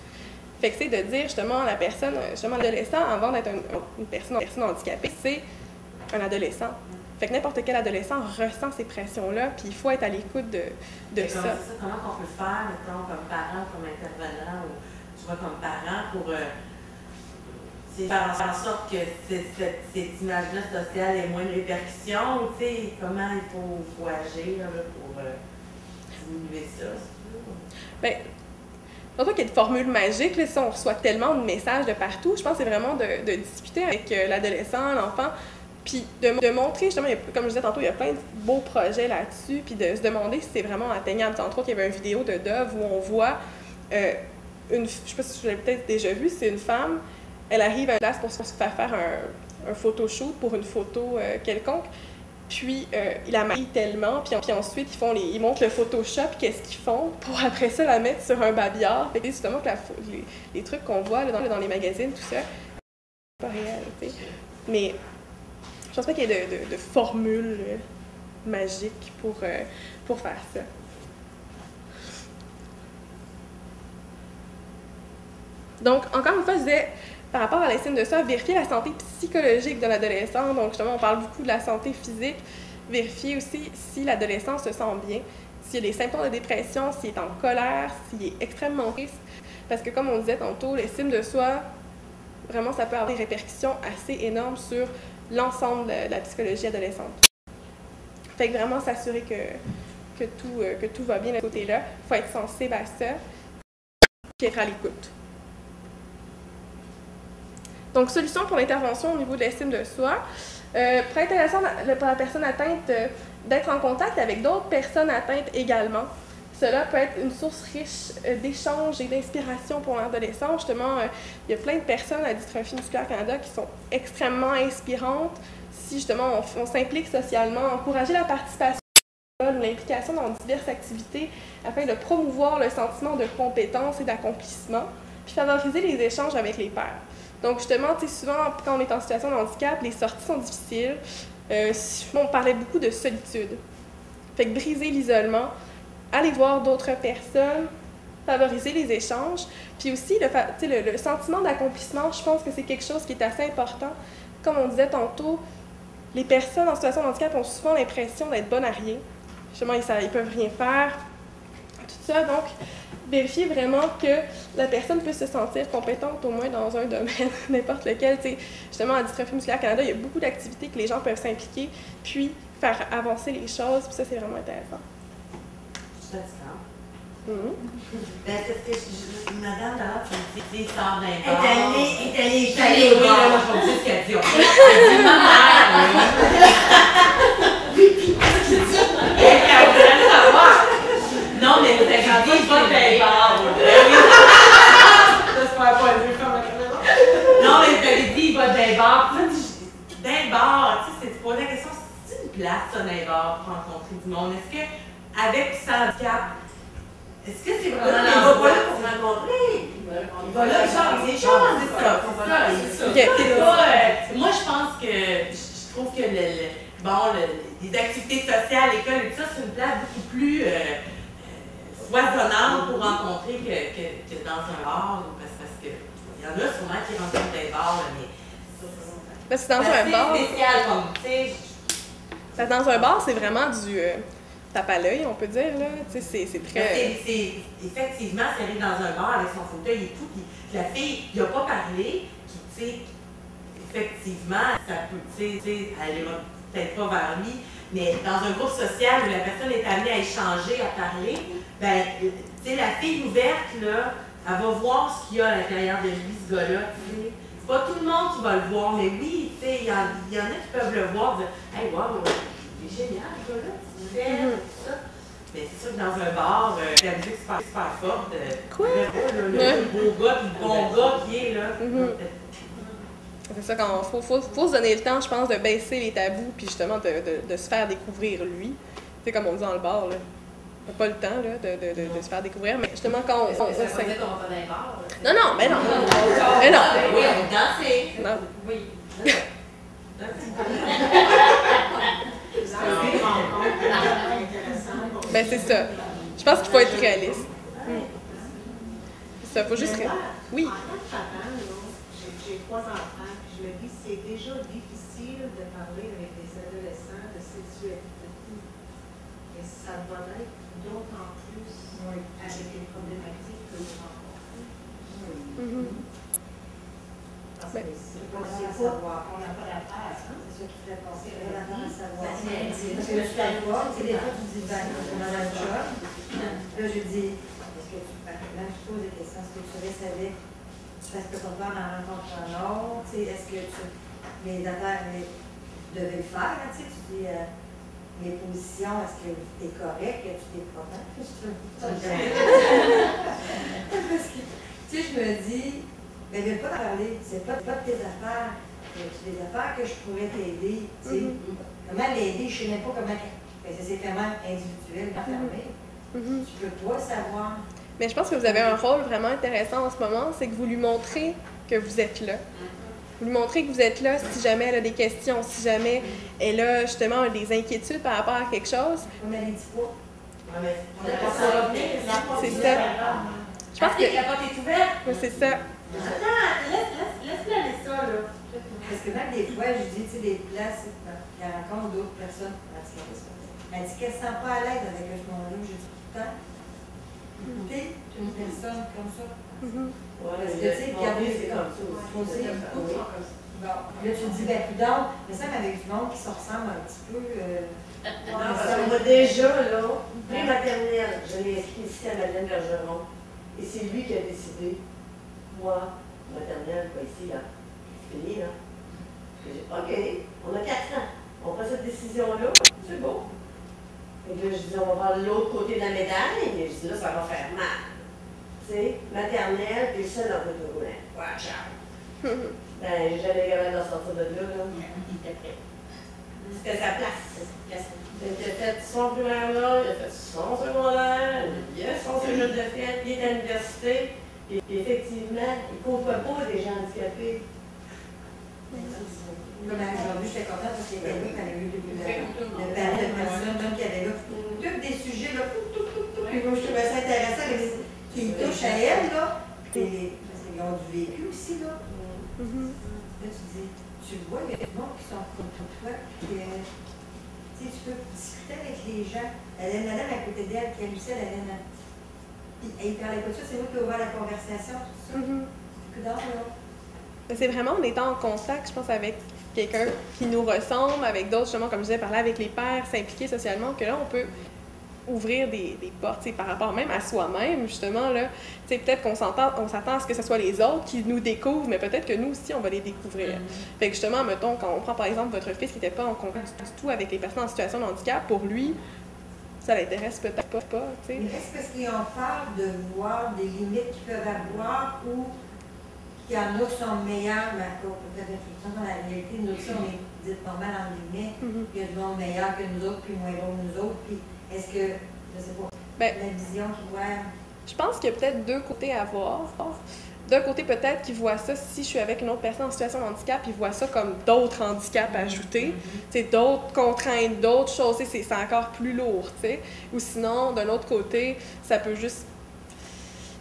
Fait que c'est de dire justement la personne, justement l'adolescent, avant d'être une personne handicapée, c'est un adolescent. Fait que n'importe quel adolescent ressent ces pressions-là, puis il faut être à l'écoute de ça. Comment on peut faire, mettons, comme parent, comme intervenant, ou tu vois, comme parent, pour faire en sorte que cette image-là sociale ait moins de répercussions, tu sais, comment il faut agir là, pour diminuer ça? Bien, surtout qu'il y a de formules magiques, là, si on reçoit tellement de messages de partout, je pense que c'est vraiment de discuter avec l'adolescent, l'enfant, puis de montrer, justement, comme je disais tantôt, il y a plein de beaux projets là-dessus, puis de se demander si c'est vraiment atteignable. Entre autres, il y avait une vidéo de Dove où on voit je ne sais pas si je l'avais peut-être déjà vu, c'est une femme, elle arrive à une place pour se faire un photoshoot pour une photo quelconque, puis ils la maquillent tellement, puis ensuite ils montrent le Photoshop, qu'est-ce qu'ils font, pour après ça la mettre sur un babillard. Fait que justement que les trucs qu'on voit là, dans les magazines, tout ça, c'est pas réel, tu sais. Mais je pense pas qu'il y ait de formule magique pour faire ça. Donc, encore une fois, je disais, par rapport à l'estime de soi, vérifier la santé psychologique de l'adolescent. Donc, justement, on parle beaucoup de la santé physique. Vérifier aussi si l'adolescent se sent bien, s'il y a des symptômes de dépression, s'il est en colère, s'il est extrêmement triste. Parce que, comme on disait tantôt, l'estime de soi, vraiment, ça peut avoir des répercussions assez énormes sur l'ensemble de la psychologie adolescente. Fait que vraiment s'assurer que tout va bien de ce côté-là. Il faut être sensible à ça et être à l'écoute. Donc, solution pour l'intervention au niveau de l'estime de soi. Pour être intéressant pour la personne atteinte d'être en contact avec d'autres personnes atteintes également. Cela peut être une source riche d'échanges et d'inspiration pour l'adolescent. Justement, il y a plein de personnes à Dystrophie musculaire Canada qui sont extrêmement inspirantes. Si justement on s'implique socialement, encourager la participation ou l'implication dans diverses activités afin de promouvoir le sentiment de compétence et d'accomplissement, puis favoriser les échanges avec les pairs. Donc justement, souvent quand on est en situation de handicap, les sorties sont difficiles. On parlait beaucoup de solitude. Fait que briser l'isolement, aller voir d'autres personnes, favoriser les échanges. Puis aussi, le sentiment d'accomplissement, je pense que c'est quelque chose qui est assez important. Comme on disait tantôt, les personnes en situation de handicap ont souvent l'impression d'être bonnes à rien. Justement, ils peuvent rien faire, tout ça. Donc, vérifier vraiment que la personne puisse se sentir compétente au moins dans un domaine, n'importe lequel. T'sais, justement, à Dystrophie musculaire Canada, il y a beaucoup d'activités que les gens peuvent s'impliquer, puis faire avancer les choses, puis ça, c'est vraiment intéressant. Je suis d'accord. Ben, madame, là, tu me dis, sort d'un Elle bar. est allée Je suis allée au oui, bar. là, moi, je vais vous dire ce qu'elle dit. Elle dit, ma mère, elle voudrait savoir. Non, mais vous avez dit, pas d'un bar. J'espère pas le faire ma caméra. Non, mais vous avez dit, il va d'un bar. Puis là, d'un bar, tu sais, c'est poser la question, c'est une place, ça, d'un bar, pour rencontrer du monde. Est-ce que, avec ce handicap, est-ce que c'est vraiment Il va pas là pour rencontrer. Il va là, il change des choses. C'est ça, c'est ça. Ok. C'est pas, moi, je pense que, je trouve que les activités sociales, l'école et tout ça, c'est une place beaucoup plus foisonnante pour rencontrer que dans un bar. Parce que il y en a sûrement qui rencontrent des bars, mais Parce que dans un bar, c'est spécial comme, tu sais. parce que dans un bar, c'est vraiment du tape à l'œil, on peut dire, là. Tu sais, c'est très... Effectivement, si elle arrive dans un bar avec son fauteuil et tout, puis la fille, il n'a pas parlé, qui, tu sais, effectivement, ça peut, tu sais, elle ira peut-être pas vers lui, mais dans un groupe social où la personne est amenée à échanger, à parler, ben, tu sais, la fille ouverte, là, elle va voir ce qu'il y a à l'intérieur de lui, ce gars-là, tu sais. C'est pas tout le monde qui va le voir, mais oui, tu sais, il y en a qui peuvent le voir, dire, hey, wow, il est génial, ce gars-là. Tout ça. Mais c'est sûr que dans un bar, la musique super forte. Quoi? Le beau gars, puis le bon gars qui est là. C'est ça, quand faut se donner le temps, je pense, de baisser les tabous, puis justement de se faire découvrir lui. C'est comme on dit dans le bar, là. On n'a pas le temps là, de se faire découvrir, mais justement quand on Ça veut dire qu'on va pas dans les bars. Non, mais non. Mais non. Oui, on est dansé. Non. Oui. Ben c'est ça. Je pense qu'il faut être réaliste. C'est ça, faut juste... Oui. En tant que parent, j'ai 3 enfants, puis je me dis c'est déjà difficile de parler avec des adolescents de sexualité. Et ça va être d'autant plus avec les problématiques que vous rencontrez. Parce que c'est pas savoir, on n'a pas d'affaires, hein? C'est ça qui fait penser à la vie. Parce que je suis allée voir, tu sais, des fois, tu dis, ben, on a un job. Là, je dis, est-ce que tu, là, je pose des questions, est-ce que tu savais, parce que ton père en rencontre un autre, tu sais, est-ce que les affaires, devaient le faire, hein, tu sais, tu dis, les positions, est-ce que tu es correct, que tu t'es propre? Parce que, tu sais, je me dis, mais ne pas parler, c'est pas de tes affaires, c'est des affaires que je pourrais t'aider, tu sais. Comment l'aider, je ne sais même pas comment. C'est vraiment individuel, fermé. Tu peux pas savoir. Mais je pense que vous avez un rôle vraiment intéressant en ce moment, c'est que vous lui montrez que vous êtes là. Vous lui montrez que vous êtes là si jamais elle a des questions, si jamais elle a justement des inquiétudes par rapport à quelque chose. On a les petits poids. C'est ça. Je pense que... La porte est ouverte. Oui, c'est ça. Attends, laisse-la aller ça, là. Parce que même des fois, je dis, tu sais, des places, qu'elle rencontre d'autres personnes handicapées. Elle dit qu'elle ne se sent pas à l'aise avec ce monde-là. Je dis tout le temps, écoutez, une personne comme ça. Parce que, tu sais, regardez, c'est comme ça aussi. Bon, là, tu me dis, ben, plus donc, mais ça, avec du monde qui se ressemble un petit peu. Non, parce que moi, déjà, là, pré-maternelle, je l'ai inscrit ici à Madeleine Bergeron. Et c'est lui qui a décidé, moi, maternelle, pas ici, là. C'est fini, là. J'ai dit, OK, on a 4 ans. On prend cette décision-là, c'est beau. Et là, je dis, on va voir l'autre côté de la médaille. Et je dis, là, ça va faire mal. Tu sais, maternelle, puis seul dans le roulant. Ouais, ciao. Ben, j'ai jamais capable de sortir de là, C'était sa place. Il a fait son primaire là, il a fait son secondaire, il a son cégep de fête, il est à l'université. Et effectivement, il ne côtoie pas des gens handicapés. Comme aujourd'hui, j'étais contente parce qu'il était là quand il y a eu le père de personnes qui avaient là. Tous des sujets, là, tout. touche à elle, là, parce qu'ils ont du vécu aussi, là. Là, tu vois, il y a des gens qui sont comme toi, tu peux discuter avec les gens. Madame à côté d'elle, qui a Lucille, elle parlait pas de ça, c'est moi qui ai ouvert la conversation, tout ça. Que d'or, là. C'est vraiment en étant en contact, je pense, avec quelqu'un qui nous ressemble, avec d'autres, justement, comme je disais, parler avec les pairs, s'impliquer socialement, que là, on peut ouvrir des portes, par rapport même à soi-même, justement, là. Peut-être qu'on s'attend à ce que ce soit les autres qui nous découvrent, mais peut-être que nous aussi, on va les découvrir. Fait que justement, mettons, quand on prend par exemple votre fils qui n'était pas en contact du tout avec les personnes en situation de handicap, pour lui, ça l'intéresse peut-être pas, tu sais. Mais est-ce parce qu'ils ont peur de voir des limites qu'ils peuvent avoir ou qu'il y en a qui sont meilleurs, mais peut-être dans la réalité, nous aussi, on est dit normal en guillemets, il y a du monde meilleur que nous autres, puis moins bon que nous autres, puis est-ce que, je sais pas, la vision qu'ils voient... Je pense qu'il y a peut-être deux côtés à voir. D'un côté, peut-être qu'ils voient ça, si je suis avec une autre personne en situation de handicap, ils voient ça comme d'autres handicaps ajoutés, d'autres contraintes, d'autres choses, c'est encore plus lourd, t'sais. Ou sinon, d'un autre côté, ça peut juste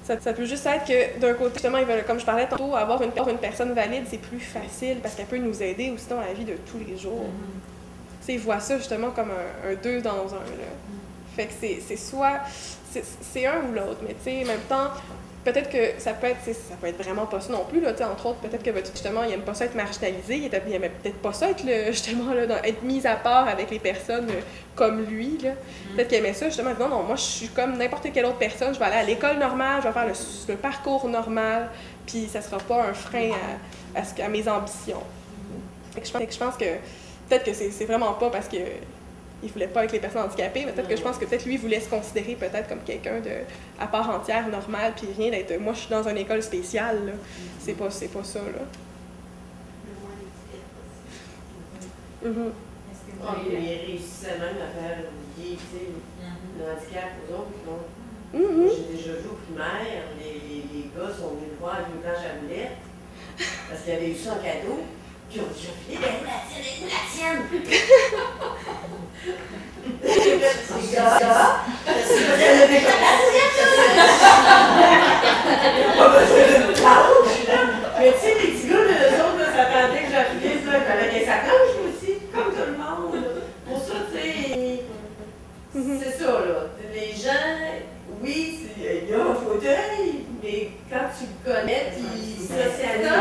être que, d'un côté, justement, ils veulent, comme je parlais tantôt, avoir une personne valide, c'est plus facile parce qu'elle peut nous aider aussi dans la vie de tous les jours. Ils voient ça, justement, comme un deux dans un, là. Fait que c'est soit... C'est un ou l'autre, mais tu sais, en même temps, peut-être que ça peut être vraiment pas ça non plus, là, entre autres, peut-être que votre fils, justement, il aime pas ça être marginalisé, il aimait peut-être pas ça être, justement, là, être mis à part avec les personnes comme lui, là. Peut-être qu'il aimait ça, justement, non, moi, je suis comme n'importe quelle autre personne, je vais aller à l'école normale, je vais faire le parcours normal, puis ça sera pas un frein à mes ambitions. Fait que je pense que peut-être que c'est vraiment pas parce que il voulait pas avec les personnes handicapées, mais peut-être que je pense que peut-être lui voulait se considérer peut-être comme quelqu'un à part entière, normal, puis rien d'être... Moi, je suis dans une école spéciale, là. C'est pas ça, là. Il réussissait même à faire oublier, le handicap aux autres. J'ai déjà joué au primaire, les gars sont venus me voir avec une planche à boulettes, parce qu'ils avaient eu ça en cadeau. Puis on dit, je vais la tienne, Les gars, elle avait pas la mais tu sais, les petits gars, eux autres, s'attendaient que j'appuie ça, avec sa planche aussi, comme tout le monde. Pour ça, tu sais, c'est ça, là. Les gens, oui, il y a un fauteuil, mais quand tu le connais, puis socialise,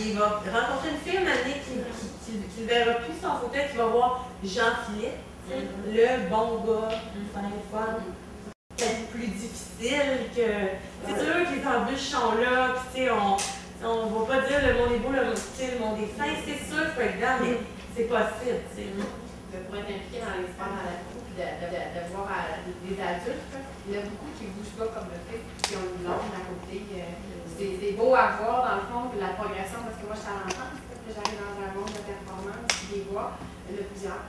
il va rencontrer une fille, qui ne verra plus son fauteuil, qui va voir Jean-Philippe, le bon gars, peut-être plus difficile que... C'est sûr que les embûches sont là, puis tu sais, on va pas dire le monde est beau, le monde est fin, c'est sûr que c'est grave, mais c'est possible, tu sais. Pour être impliqué dans les sports à la cour, puis de voir des adultes, il y en a beaucoup qui ne bougent pas comme le fait, qui ont une langue à côté. C'est beau à voir, dans le fond, la progression, parce que moi, je suis à l'enfance, que j'arrive dans un monde de performance, puis les voir, il y en a plusieurs.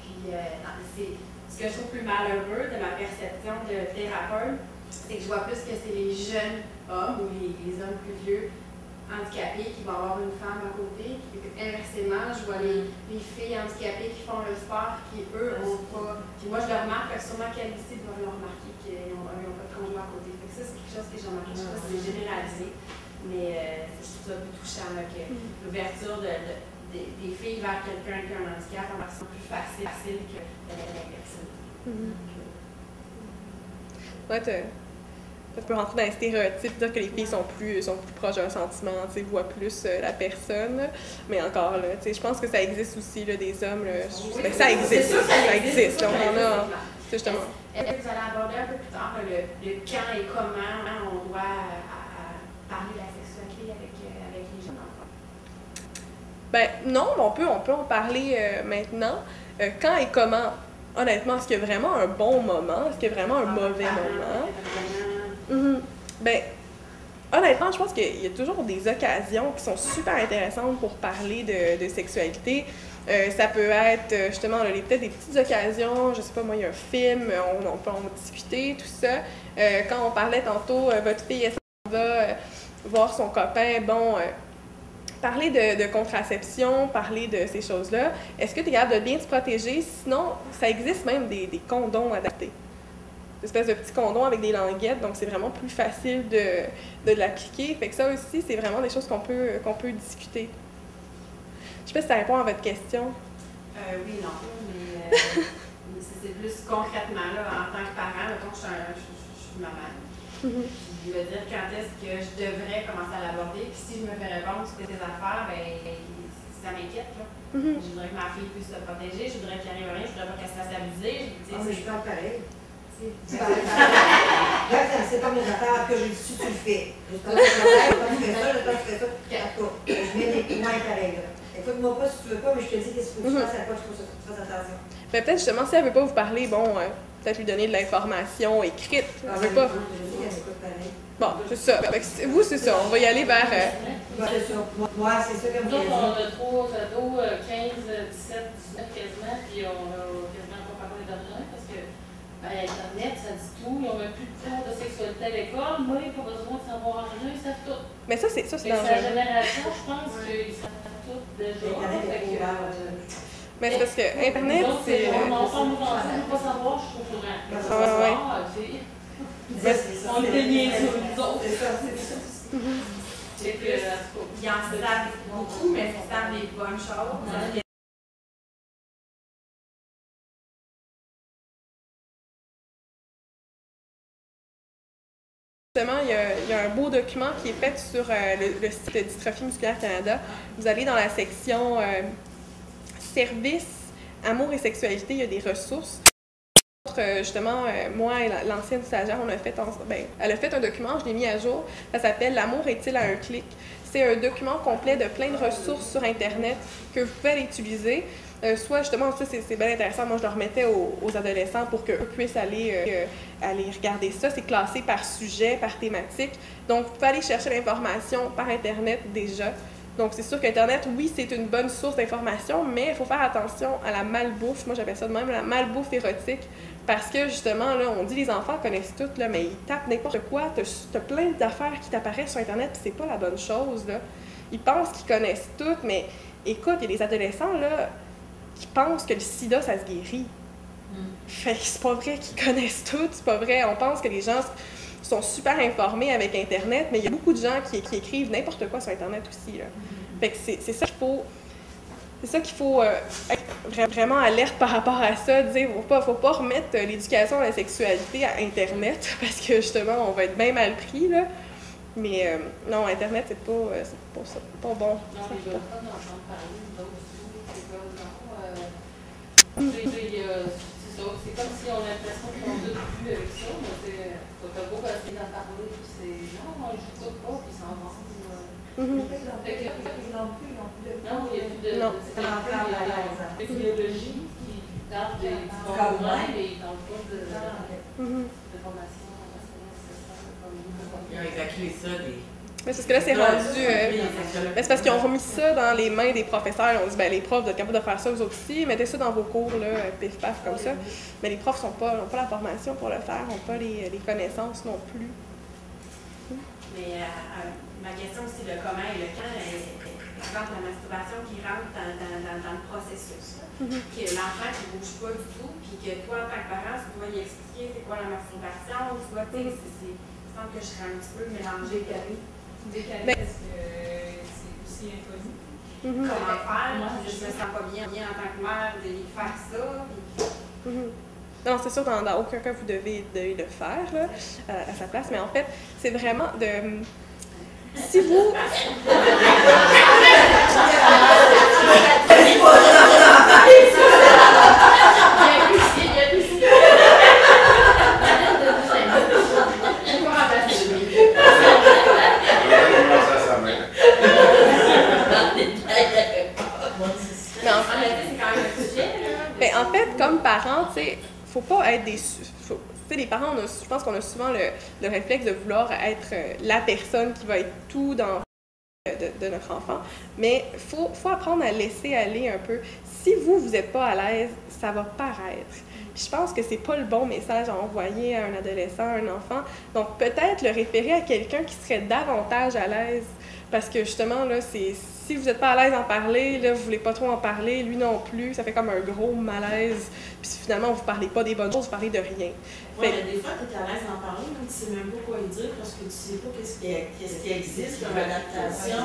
Puis, ce que je trouve plus malheureux de ma perception de thérapeute, c'est que je vois plus que c'est les jeunes hommes ou les hommes plus vieux handicapés qui vont avoir une femme à côté. Puis, inversement, je vois les filles handicapées qui font le sport qui, eux, n'ont pas. Puis moi, je le remarque, sûrement qu'elles ici doivent le remarquer qu'ils n'ont pas de conjoint à côté. Fait que ça, c'est quelque chose que j'ai remarqué. Je ne sais pas si c'est généralisé, mais je trouve ça plus touchant que l'ouverture des filles vers quelqu'un qui a un handicap en version plus facile que l'inverse. Ouais, tu peux rentrer dans les stéréotypes, dire que les filles sont plus proches d'un sentiment, voient plus la personne. Mais encore là, je pense que ça existe aussi, là, des hommes. Là, ça existe. Ça existe. Là, on en a. Justement. Est-ce que vous allez aborder un peu plus tard le quand et comment on doit parler de la sexualité avec les jeunes enfants? Ben non, on peut en parler maintenant. Quand et comment? Honnêtement, est-ce qu'il y a vraiment un bon moment? Est-ce qu'il y a vraiment un mauvais moment? Ben, honnêtement, je pense qu'il y a toujours des occasions qui sont super intéressantes pour parler de sexualité. Ça peut être, justement, peut-être des petites occasions, je sais pas, moi, il y a un film, on peut en discuter, tout ça. Quand on parlait tantôt, votre fille, elle s'en va voir son copain, parler de contraception, parler de ces choses-là. Est-ce que tu es capable de bien te protéger? Sinon, ça existe même des condoms adaptés. espèces de petits condoms avec des languettes, donc c'est vraiment plus facile de l'appliquer. Fait que ça aussi, c'est vraiment des choses qu'on peut discuter. Je sais pas si ça répond à votre question. Oui, non, mais c'est plus concrètement, là, en tant que parent, mettons que je suis maman. Je veux dire quand est-ce que je devrais commencer à l'aborder, puis si je me fais répondre sur tes affaires, ben ça m'inquiète, là. Je voudrais que ma fille puisse se protéger, je voudrais qu'il arrive rien, je voudrais pas qu'elle se fasse abuser. Mais je pense pareil. C'est comme les affaires que je dis, tu le fais. Je pense que tu fais ça, tu fais ça. Je mets des points pareils. Écoute-moi pas si tu veux pas, mais je te dis qu'est-ce que tu fasses à quoi tu fasses attention. Ben, peut-être justement, si elle veut pas vous parler, bon, peut-être lui donner de l'information écrite. Elle veut pas. Bon, c'est ça. Vous, c'est ça. On va y aller vers. C'est ça. Moi, c'est ça comme nous autres, on a 3 ados, 15, 17, 19 quasiment, puis on a quasiment pas parlé d'argent parce que Internet, ça dit tout. Ils ont même plus de cours de sexualité à l'école. Moi, ils n'ont pas besoin de savoir rien, ils savent tout. Mais ça, c'est dangereux. Sa génération, je pense qu'ils savent tout déjà. Mais c'est parce que Internet, c'est. On en parle nous ensemble, on ne veut pas savoir, je suis au courant. On est niaiseux, nous autres. C'est ça. Ils en savent beaucoup, mais ils savent les bonnes choses. Justement, il y a un beau document qui est fait sur le site de Dystrophie musculaire Canada. Vous allez dans la section services, amour et sexualité, il y a des ressources. Justement, moi et l'ancienne stagiaire, on a fait, elle a fait un document, je l'ai mis à jour. Ça s'appelle « L'amour est-il à un clic ». C'est un document complet de plein de ressources sur Internet que vous pouvez aller utiliser. Soit justement, ça c'est bien intéressant, moi je le remettais aux adolescents pour qu'eux puissent aller regarder ça. C'est classé par sujet, par thématique. Donc vous pouvez aller chercher l'information par Internet déjà. Donc c'est sûr qu'Internet, oui, c'est une bonne source d'information, mais il faut faire attention à la malbouffe. Moi j'appelle ça de même, la malbouffe érotique. Parce que justement, là, on dit les enfants connaissent tout, là, mais ils tapent n'importe quoi. T'as plein d'affaires qui t'apparaissent sur Internet, puis c'est pas la bonne chose, là. Ils pensent qu'ils connaissent tout, mais écoute, il y a des adolescents, là, qui pensent que le sida, ça se guérit. Fait que c'est pas vrai qu'ils connaissent tout, c'est pas vrai. On pense que les gens sont super informés avec Internet, mais il y a beaucoup de gens qui écrivent n'importe quoi sur Internet aussi, là. Fait que c'est ça qu'il faut... C'est ça qu'il faut être vraiment alerte par rapport à ça, dire faut pas remettre l'éducation à la sexualité à Internet, parce que justement, on va être bien mal pris, là. Mais non, Internet, c'est pas bon. Non, les enfants n'entendent parler d'autres c'est comme c'est comme si on a l'impression qu'on a plus avec ça, mais t'as beau essayer d'en parler, c'est non, je joue pas, puis ils s'en vont. Non, il n'y a plus de physiologie qui parle des formats, mais ils n'ont pas de formation. Ils ont évacué ça des... Mais c'est parce que là, c'est rendu... c'est parce qu'ils ont remis ça dans les mains des professeurs. Ils ont dit, les profs, vous êtes capables de faire ça, vous aussi. Mettez ça dans vos cours, là, pif-paf, comme ça. Mais les profs n'ont pas la formation pour le faire, n'ont pas les connaissances non plus. Mais ma question aussi, le comment et le quand, exemple, la masturbation qui rentre dans le processus. Que l'enfant qui ne bouge pas du tout, puis que toi, en tant que parent, tu dois y expliquer c'est quoi la masturbation, tu vois, il semble que je serais un petit peu mélangée. Décalé parce que c'est aussi inconnu. Comment faire? Je me sens pas bien en tant que mère de faire ça. Non, c'est sûr, dans aucun cas, vous devez le faire là, à sa place, mais en fait, c'est vraiment de... Si vous... En fait, comme parents, tu sais, faut pas être des... les parents, je pense qu'on a souvent le réflexe de vouloir être la personne qui va être tout dans de notre enfant, mais faut apprendre à laisser aller un peu. Si vous n'êtes pas à l'aise, ça va paraître. Puis je pense que c'est pas le bon message à envoyer à un adolescent, à un enfant. Donc peut-être le référer à quelqu'un qui serait davantage à l'aise Parce que justement, là, si vous n'êtes pas à l'aise d'en parler, là, vous voulez pas trop en parler, lui non plus, ça fait comme un gros malaise. Puis finalement, vous parlez pas des bonnes choses, vous parlez de rien. Oui, mais des fois, tu es à l'aise d'en parler, mais tu sais même pas quoi y dire parce que tu sais pas qu'est-ce qui existe comme adaptation,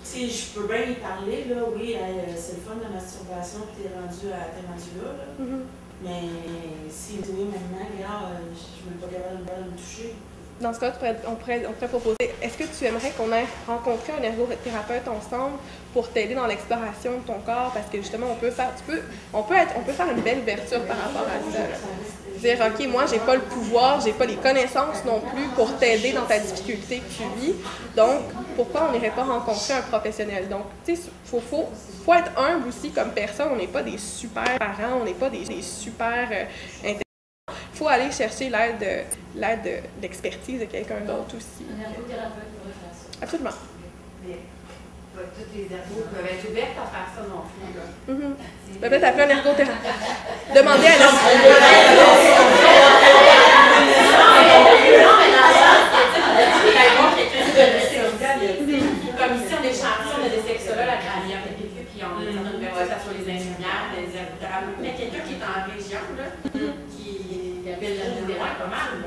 Si je peux bien y parler, là, oui, c'est le fun de la masturbation, puis t'es rendu là. Mais si oui, maintenant, regarde, je suis même pas capable de me toucher. Dans ce cas, on pourrait proposer, est-ce que tu aimerais qu'on ait rencontré un ergothérapeute ensemble pour t'aider dans l'exploration de ton corps? Parce que justement, on peut faire une belle ouverture par rapport à ça. Dire, OK, moi, j'ai pas le pouvoir, j'ai pas les connaissances non plus pour t'aider dans ta difficulté que tu vis. Donc, pourquoi on n'irait pas rencontrer un professionnel? Donc, tu sais, faut être humble aussi comme personne. On n'est pas des super parents, on n'est pas des super intelligents. Il faut aller chercher l'aide de l'expertise de quelqu'un d'autre aussi. Un ergothérapeute pourrait faire ça. Absolument. Mais pas toutes les ergos peuvent être ouvertes à faire ça non plus. Peut-être appeler un ergothérapeute. Demandez à la... Non, mais comme ici, on est champion, on a des sexologues à l'IRPQ, puis on a une personne, ça soit les infirmières, les ergothérapeutes, mais quelqu'un qui est en région, là, qui appelle la générale pas mal.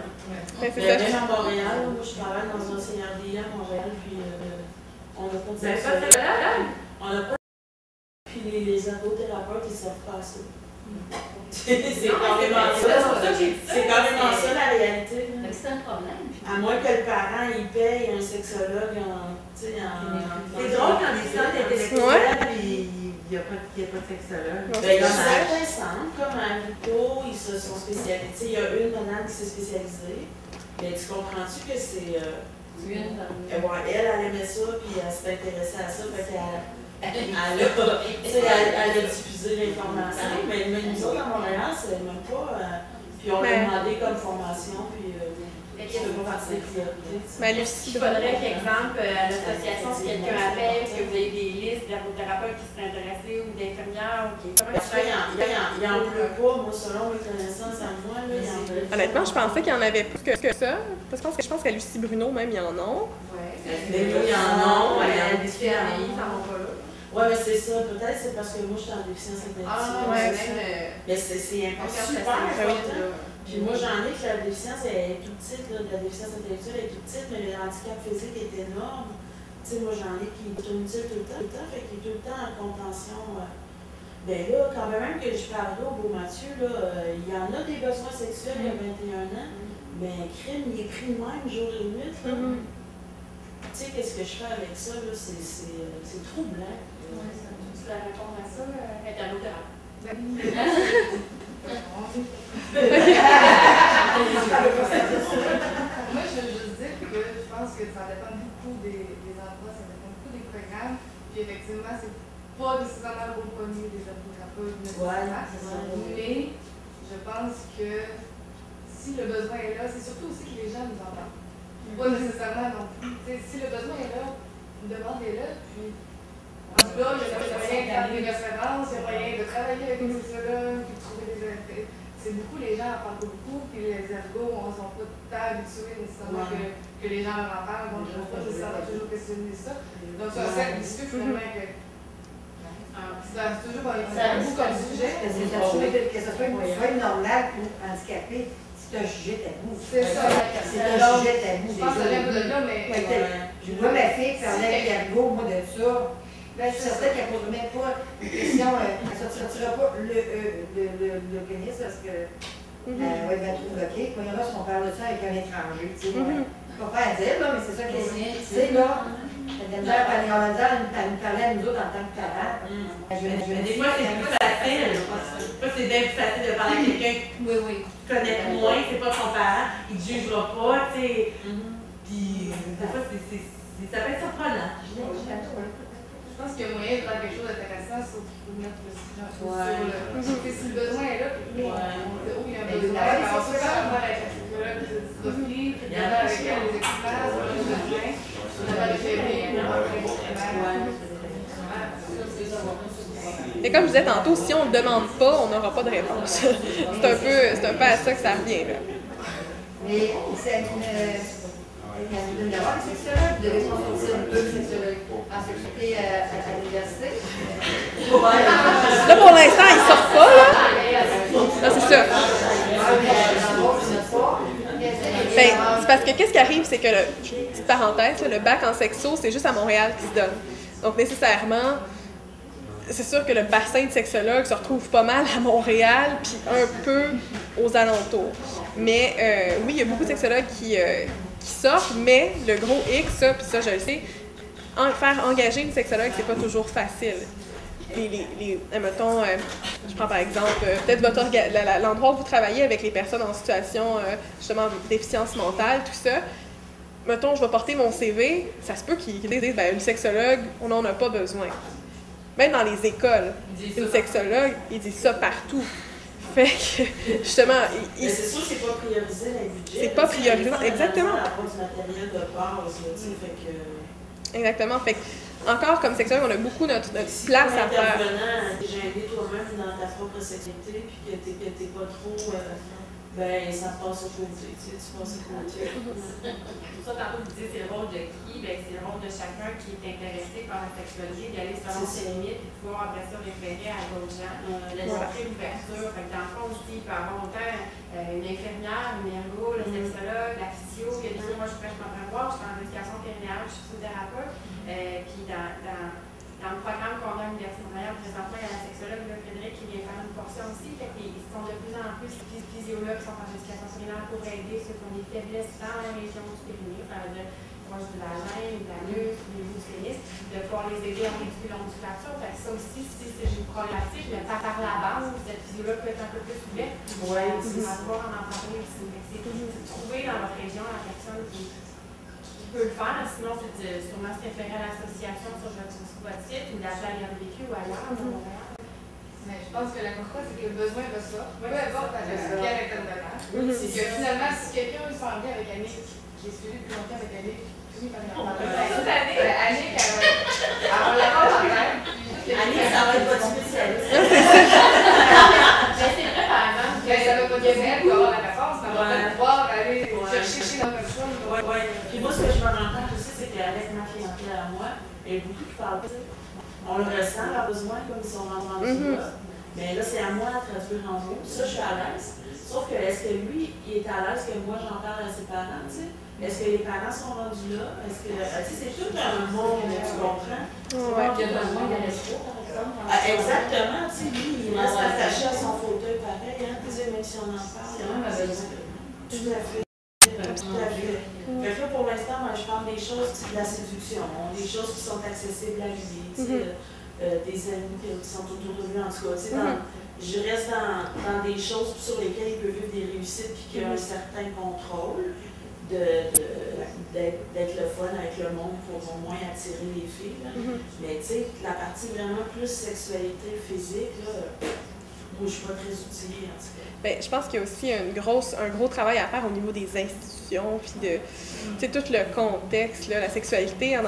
Mais même à Montréal, moi je travaille dans un CRDI à Montréal, puis on n'a pas de sexologue. On n'a pas. Puis les ergothérapeutes, ils ne savent pas ça. C'est carrément ça la réalité. C'est un problème. À moins que le parent il paye un sexologue c'est drôle quand des centres intellectuels, il n'y a pas de sexologue. Il y a certains centres, comme à Vito, ils se sont spécialisés. Il y a une madame qui s'est spécialisée. Mais tu comprends-tu que c'est. Elle aimait ça, puis elle s'est intéressée à ça. Fait elle a diffusé l'information. Mais nous autres, à Montréal, c'est même pas. Puis on a demandé comme formation, puis. Il faudrait qu'exemple, à l'association, si quelqu'un appelle, que vous avez des listes d'ergothérapeutes qui seraient intéressés ou d'infirmières ou qui. Il en pleut pas, moi, selon mes connaissances à moi, il en pleut. Honnêtement, je pensais qu'il y en avait plus que ça. Parce que je pense qu'à Lucie Bruno, même, il y en a. Oui. Mais il y en a. Les CRDI, ça va pas là. Oui, mais c'est ça. Peut-être c'est parce que moi, je suis en déficience intellectuelle. Mais c'est super important. Puis moi, j'en ai que la déficience est toute petite, la déficience intellectuelle est toute petite, mais le handicap physique est énorme. Tu sais, moi, j'en ai qui sont utiles tout le temps, fait qu'il est tout le temps en contention. Ben là, quand même que je parle là au beau Mathieu, là, il y en a des besoins sexuels il y a 21 ans, mais crime, il est pris de même jour et nuit. Tu sais, qu'est-ce que je fais avec ça, là? C'est troublant. Tu vas répondre à ça, interlothérapeute. Moi, je veux juste dire que je pense que ça dépend beaucoup des endroits, ça dépend beaucoup des programmes. Puis effectivement, c'est pas nécessairement reconnu des ergothérapeutes nécessairement. Mais je pense que si le besoin est là, c'est surtout aussi que les gens nous entendent. Pas nécessairement non plus. Si le besoin est là, demandez-le. Puis en tout cas, il y a moyen de faire des références, il y a moyen de travailler avec les sexologues, puis de trouver des intérêts. C'est beaucoup, les gens en parlent beaucoup, puis les ergots, on ne sont pas tant habitués nécessairement que les gens leur en parlent, donc je ne vais pas nécessairement toujours questionner ça. Donc c'est un cercle vicieux finalement que c'est toujours beaucoup comme sujet. Que ce soit une feuille normale pour handicapé, c'est un sujet tabou. C'est ça. C'est un sujet tabou. Je pense que ça vient un peu de là, mais... Je vois ma fille parler avec l'ergot, moi, de ça. Ben, je suis certaine qu'elle ne posera même pas une question, elle ne sortira pas le pénis parce que elle va être trop bloquée. Voyons là si on parle de ça avec un étranger. Tu sais, pas faire à dire, là, mais c'est ça que c'est là. Elle nous parlait à nous autres en tant que parents. Mais des fois, c'est plus facile. C'est bien plus facile de parler à quelqu'un qui connaît moins, c'est pas son parent, il ne jugera pas, tu sais. Puis, des fois, ça peut être surprenant. Je pense qu'il y a moyen de faire quelque chose d'intéressant, sauf qu'il faut mettre le sujet sur le... Si le besoin est là, puis il y a un besoin, on peut faire voir avec la psychologue de Sophie, puis avec les équipements, sur le besoin, on a les bébés, Et comme je disais tantôt, si on ne le demande pas, on n'aura pas de réponse. C'est un peu à ça que ça revient. Là. Mais Il doit y avoir des sexologues, vous devez consulter deux sexologues en sexualité à l'université. Là, pour l'instant, ils sortent pas, là. Non, c'est ça. Ben, c'est parce que qu'est-ce qui arrive, c'est que, petite parenthèse, le bac en sexo, c'est juste à Montréal qui se donne. Donc, nécessairement, c'est sûr que le bassin de sexologues se retrouve pas mal à Montréal, puis un peu aux alentours. Mais oui, il y a beaucoup de sexologues qui sortent, mais le gros X, ça, puis ça, je le sais, faire engager une sexologue, c'est pas toujours facile. Mettons, je prends par exemple, peut-être l'endroit où vous travaillez avec les personnes en situation, justement, de déficience mentale, tout ça. Mettons, je vais porter mon CV, ça se peut qu'ils disent, ben, une sexologue, on n'en a pas besoin. Même dans les écoles, une sexologue, ils disent ça partout. Fait que, justement, mais c'est sûr que c'est pas priorisé dans les budgets. C'est pas priorisé, exactement. La part du matériel de base, fait que... Exactement. Fait que, encore comme sexologue, on a beaucoup notre si place à faire. Si tu es gêné toi-même dans ta propre sexualité, puis que t'es pas trop... ben, ça passe au côté, tu passes au côté. Pour ça, tantôt, vous disiez c'est le rôle de qui? Ben, c'est le rôle de chacun qui est intéressé par la sexualité, d'aller selon ses limites, et de pouvoir après ça référer à d'autres gens. Montrer l'ouverture. Dans le fond, aussi, il peut y avoir autant une infirmière, une ergo, le sexologue, la physio. Il y a des fois, moi, je suis en train de voir, je suis en éducation périnnéale, je suis psychothérapeute. Puis dans le programme qu'on a à l'Université de Montréal, présentement, il y a la sexologue Frédéric qui vient faire une portion aussi. Fait qu'ils sont de plus en plus physiologues qui sont en éducation périnnéale pour aider ceux qui ont des faiblesses dans la région du périnée, proche de la gêne, de l'anus, du pénis, de pouvoir les aider à réduire l'ondulature. Fait que ça aussi, si c'est une problématique, mais par la base, cette physiologue peut être un peu plus ouverte. Oui, c'est ça. Pouvoir en parler aussi. C'est trouver dans votre région la personne qui peut le faire, sinon c'est sûrement se référer à l'association sur votre site ou l'appeler à l'IRVQ ou ailleurs à Montréal. Mais je pense que l'important, c'est que le besoin va ça. Peu importe quel intervenant. C'est que finalement, si quelqu'un se sent bien avec Annick, qui est suivi depuis longtemps avec Annick, fini par y en parler. Annick, elle va l'avoir en tête. Annick, ça va être votre spécialiste. Mais c'est vrai, par exemple. Ça va pas dire elle qui va avoir la réponse, mais on va peut-être pouvoir aller chercher dans notre chose. Oui. Puis moi, ce que je me rends compte aussi, c'est qu'avec ma clientèle à moi, il y a beaucoup qui parlent. On le ressent, leur besoin, comme ils sont rendus là. Mais là, c'est à moi de traduire en mots. Ça, je suis à l'aise. Sauf que, est-ce que lui, il est à l'aise que moi, j'en parle à ses parents, tu sais? Est-ce que les parents sont rendus là? Est-ce que, tu sais, c'est tout un monde, tu comprends? Ouais. Il y a besoin de l'espoir, par exemple. Exactement, tu sais, lui, il reste attaché à son fauteuil pareil, hein, même si on en parle. C'est vraiment besoin. Tout à fait. Tout à fait. Fait que là, pour l'instant, moi, je parle des choses de la séduction, des choses qui sont accessibles à lui, tu sais, des amis qui sont autour de lui, en tout cas. Tu sais, je reste dans des choses sur lesquelles il peut vivre des réussites et qu'il y a un certain contrôle d'être le fun avec le monde pour au moins attirer les filles. Mais tu sais, la partie vraiment plus sexualité physique, là, moi, je ne suis pas très outillée, en tout cas. Bien, je pense qu'il y a aussi un gros travail à faire au niveau des institutions, puis de tout le contexte, là, la sexualité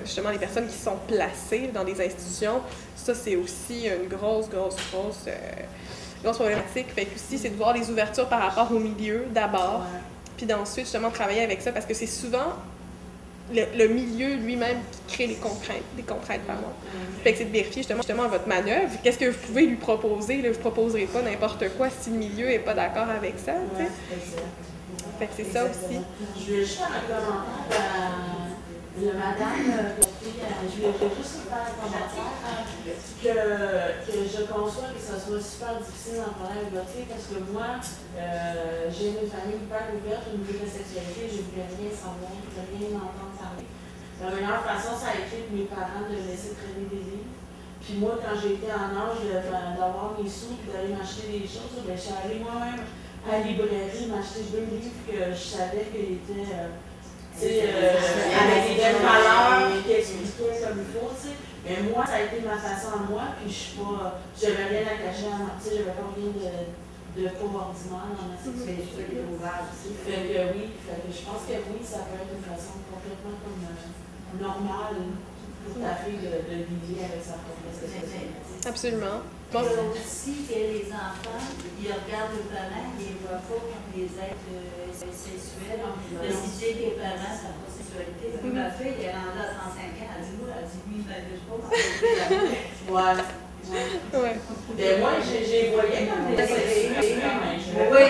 justement les personnes qui sont placées dans des institutions, ça c'est aussi une grosse problématique. Fait que aussi, c'est de voir les ouvertures par rapport au milieu d'abord, puis d'ensuite justement travailler avec ça, parce que c'est souvent le milieu lui-même qui crée des contraintes pardon. Fait que c'est de vérifier justement votre manœuvre. Qu'est-ce que vous pouvez lui proposer? Là, vous ne proposerez pas n'importe quoi si le milieu n'est pas d'accord avec ça. Ouais, fait que c'est ça aussi. Je voulais juste faire un commentaire à madame, je voulais juste faire un commentaire que je conçois que ça soit super difficile d'en parler avec votre fille parce que moi, j'ai une famille hyper ouverte au niveau de la sexualité, je ne voulais rien savoir, je ne voulais rien entendre parler. La meilleure façon, ça a été de mes parents de laisser traîner des livres. Puis moi, quand j'ai été en âge d'avoir mes sous et d'aller m'acheter des choses, ben, je suis allée moi-même à la librairie m'acheter 2 livres que je savais qu'ils étaient avec des belles valeurs qui expliquaient comme il faut. T'sais. Mais moi, ça a été ma façon à moi, puis j'avais rien à cacher à moi. J'avais pas rien de pauvre ordinaire dans ma sexualité. Fait que oui, je pense que oui, ça peut être une façon complètement comme normale pour ta fille de lier avec sa propre sexualité. Absolument. aussi que les enfants, ils regardent les parents, ils ne voient pas comme des êtres sexuels. De citer les parents, ça n'a pas de sexualité. Ma fille, elle est rendue à 35 ans, elle dit, moi, elle dit, oui, ben, je sais pas. Ouais. Ouais. Ben moi, j'ai voyé comme des sexuels. Oui,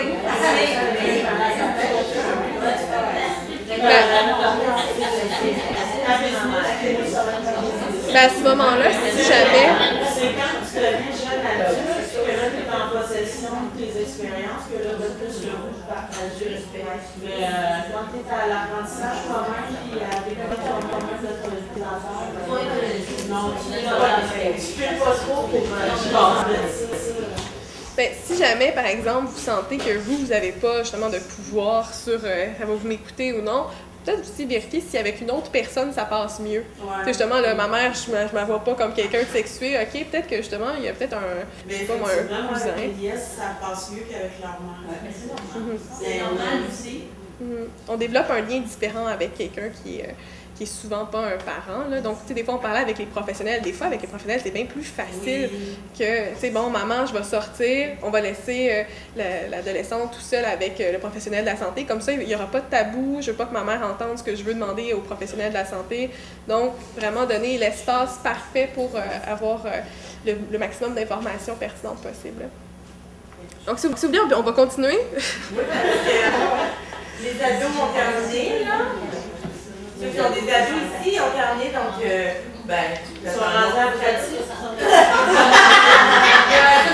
À ce moment-là, si jamais... C'est quand tu deviens jeune adulte, que là, tu es en possession de tes expériences, que là, tu as plus le goût de partager. Mais quand tu es à l'apprentissage toi-même, puis à découvrir toi-même de tes affaires, non, tu ne peux pas trop pour Ben, si jamais, par exemple, vous sentez que vous n'avez pas justement de pouvoir sur ça va vous m'écouter ou non, peut-être aussi vérifier si avec une autre personne ça passe mieux. Ouais. Justement, là, ma mère, je ne la vois pas comme quelqu'un de sexué. OK, peut-être que justement, il y a peut-être un cousin. Avec les ça passe mieux qu'avec leur mère. mais c'est normal. C'est normal aussi. On développe un lien différent avec quelqu'un qui est souvent pas un parent. Là. Donc, tu sais, des fois, on parlait avec les professionnels. Des fois, avec les professionnels, c'est bien plus facile que, tu sais, bon, maman, je vais sortir, on va laisser l'adolescente tout seul avec le professionnel de la santé. Comme ça, il n'y aura pas de tabou. Je veux pas que ma mère entende ce que je veux demander au professionnel de la santé. Donc, vraiment donner l'espace parfait pour avoir le maximum d'informations pertinentes possible. Donc, si vous voulez, on va continuer. Oui, parce que les ados ont terminé, là. Ceux qui ont des ados ici ont terminé, donc, ils sont rendus à pratique. Ils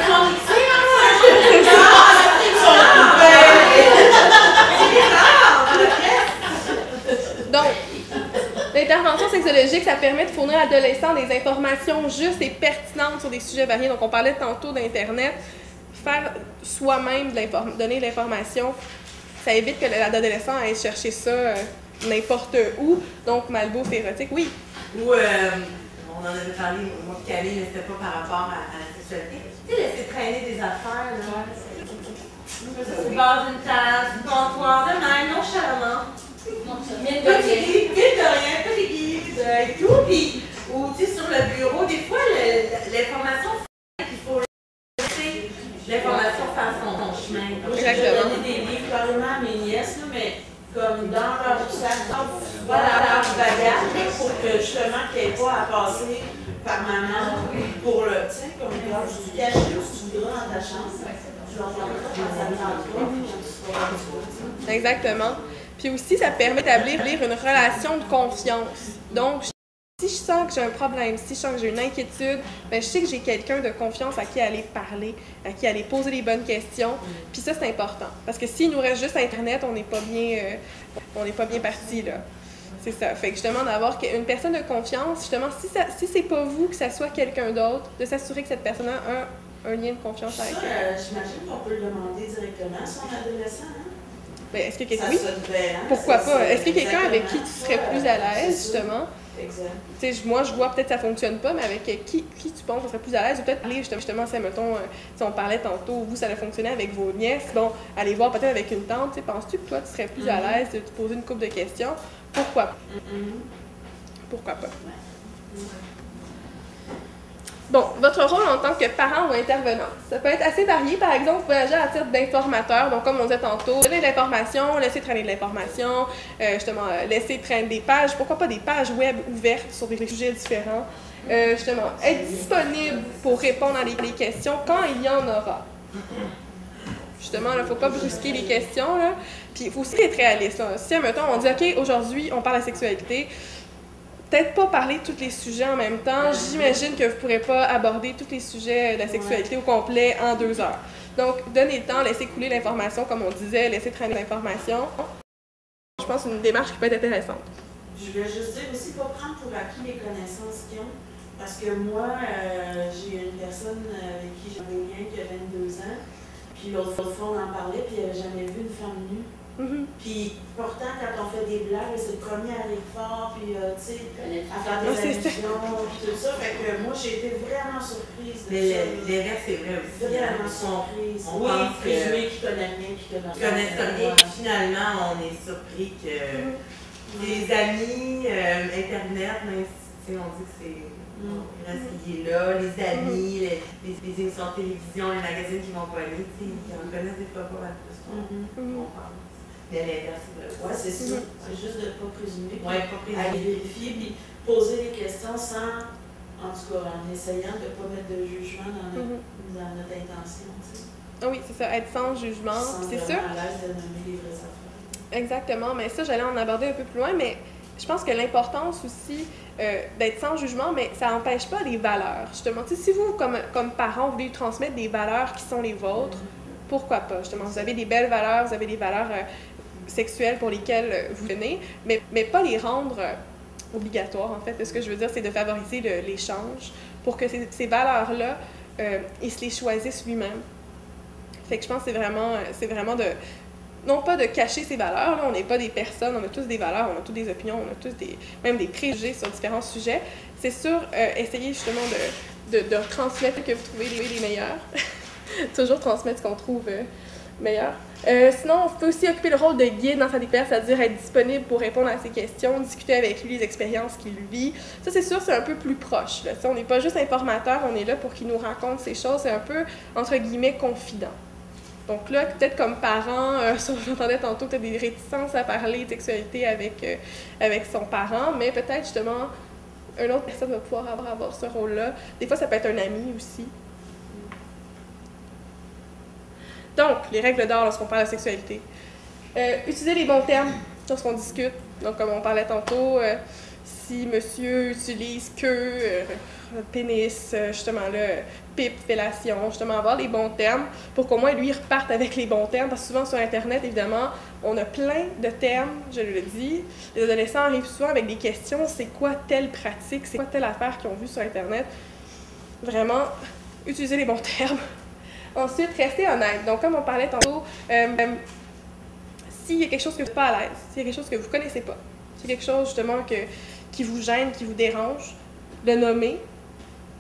sont mixés, Donc, l'intervention sexologique, ça permet de fournir à l'adolescent des informations justes et pertinentes sur des sujets variés. Donc, on parlait tantôt d'Internet. Faire soi-même donner de l'information, ça évite que l'adolescent aille chercher ça n'importe où. Donc, malbouffe érotique, oui. Ou, on en avait parlé, moi et Camille, mais c'était pas par rapport à la sexualité. Tu sais, laisser traîner des affaires, là. Au bord d'une tasse, du comptoir, de même, nonchalamment. Mine de rien, pas des guides et tout. Puis, ou, tu sais, sur le bureau, des fois, l'information, il faut laisser l'information faire son chemin. Exactement. J'ai donné des livres carrément à mes nièces, là, mais comme dans leur sac, voilà, leur bagage, pour que justement qu'il n'y ait pas à passer par maman pour le, tu sais, comme là, je suis cachée ou si tu voudras dans ta chambre. Tu vas faire ça quand ça me tente pas, puis tu vas voir. Exactement. Puis aussi, ça permet d'établir une relation de confiance. Donc, si je sens que j'ai un problème, si je sens que j'ai une inquiétude, bien, je sais que j'ai quelqu'un de confiance à qui aller parler, à qui aller poser les bonnes questions. Puis ça, c'est important. Parce que s'il nous reste juste Internet, on n'est pas bien parti, là. C'est ça. Fait que justement, d'avoir une personne de confiance, justement, si c'est pas vous, que ça soit quelqu'un d'autre, de s'assurer que cette personne a un lien de confiance avec elle. J'imagine qu'on peut le demander directement à son adolescent, hein? Bien, est-ce que quelqu'un... Ça sonne bien, hein? Pourquoi pas? Est-ce qu'il y a quelqu'un avec qui tu serais plus à l'aise, justement? Exact. Tu sais, moi, je vois peut-être que ça fonctionne pas, mais avec qui tu penses que ça serait plus à l'aise? Ou peut-être aller justement, si, mettons, si on parlait tantôt, vous, ça a fonctionné avec vos nièces, bon, aller voir peut-être avec une tante, tu sais, penses-tu que toi, tu serais plus à l'aise de te poser une couple de questions? Pourquoi pas? Pourquoi pas? Bon, votre rôle en tant que parent ou intervenant, ça peut être assez varié. Par exemple, vous pouvez agir à titre d'informateur, donc comme on disait tantôt, donner de l'information, laisser traîner de l'information, justement, laisser traîner des pages, pourquoi pas des pages web ouvertes sur des sujets différents, justement, être disponible pour répondre à les questions quand il y en aura. Justement, il ne faut pas brusquer les questions, là. Puis il faut aussi être réaliste. Là. Si, admettons, on dit, OK, aujourd'hui, on parle de sexualité, peut-être pas parler de tous les sujets en même temps. J'imagine que vous ne pourrez pas aborder tous les sujets de la sexualité au complet en 2 heures. Donc, donnez le temps, laissez couler l'information, comme on disait, laissez traîner l'information. Je pense que c'est une démarche qui peut être intéressante. Je voulais juste dire aussi, pas prendre pour acquis les connaissances qu'ils ont. Parce que moi, j'ai une personne avec qui j'avais un lien qui a 22 ans. Puis l'autre fois, on en parlait, puis elle n'avait jamais vu une femme nue. Puis pourtant, quand on fait des blagues, c'est le premier à aller fort, puis tu sais, à faire des allusions, puis tout ça. Fait que moi, j'ai été vraiment surprise de ça. Les restes, c'est vrai aussi. Vraiment surprise. On pense présumé qui connaît rien, qui connaissent rien. Finalement, on est surpris que les amis, Internet, même si sais, on dit que c'est... il reste lié là, les amis, les émissions de télévision, les magazines qui vont pas aller, tu sais, qui en connaissent des fois pas mal plus qu'on pense. Mais à l'inverse, c'est vrai. Oui, c'est ça. C'est juste de ne pas présumer. Oui, pas présumer. Aller vérifier, puis poser des questions sans, en tout cas, en essayant de ne pas mettre de jugement dans notre intention, tu sais. Ah oui, c'est ça, être sans jugement, c'est sûr. À l'aise de nommer les vraies affaires. Exactement, mais ça, j'allais en aborder un peu plus loin, mais je pense que l'importance aussi d'être sans jugement, mais ça n'empêche pas les valeurs, justement. Tu sais, si vous, comme parents, vous voulez transmettre des valeurs qui sont les vôtres, pourquoi pas, justement. Vous avez des belles valeurs, vous avez des valeurs sexuelles pour lesquelles vous venez, mais pas les rendre obligatoires, en fait. Ce que je veux dire, c'est de favoriser l'échange pour que ces valeurs-là, ils se les choisissent lui-même. Fait que je pense que c'est vraiment de... Non pas de cacher ses valeurs, là, on n'est pas des personnes, on a tous des valeurs, on a tous des opinions, on a tous même des préjugés sur différents sujets. C'est sûr, essayer justement de transmettre que vous trouvez les meilleurs. Toujours transmettre ce qu'on trouve meilleur. Sinon, on peut aussi occuper le rôle de guide dans sa découverte, c'est-à-dire être disponible pour répondre à ses questions, discuter avec lui les expériences qu'il vit. Ça, c'est sûr, c'est un peu plus proche. Là. On n'est pas juste informateur, on est là pour qu'il nous raconte ces choses. C'est un peu, entre guillemets, confident. Donc là, peut-être comme parent, j'entendais tantôt peut-être des réticences à parler de sexualité avec son parent, mais peut-être justement, une autre personne va pouvoir avoir ce rôle-là. Des fois, ça peut être un ami aussi. Donc, les règles d'or lorsqu'on parle de sexualité. Utiliser les bons termes lorsqu'on discute. Donc, comme on parlait tantôt, si monsieur utilise pénis, justement là, pipe, fellation, justement avoir les bons termes pour qu'au moins lui reparte avec les bons termes, parce que souvent sur Internet, évidemment, on a plein de termes, je le dis. Les adolescents arrivent souvent avec des questions, c'est quoi telle pratique, c'est quoi telle affaire qu'ils ont vu sur Internet. Vraiment, utiliser les bons termes. Ensuite, rester honnête. Donc, comme on parlait tantôt, s'il y a quelque chose que vous n'êtes pas à l'aise, s'il y a quelque chose que vous ne connaissez pas, s'il y a quelque chose justement qui vous gêne, qui vous dérange, de nommer,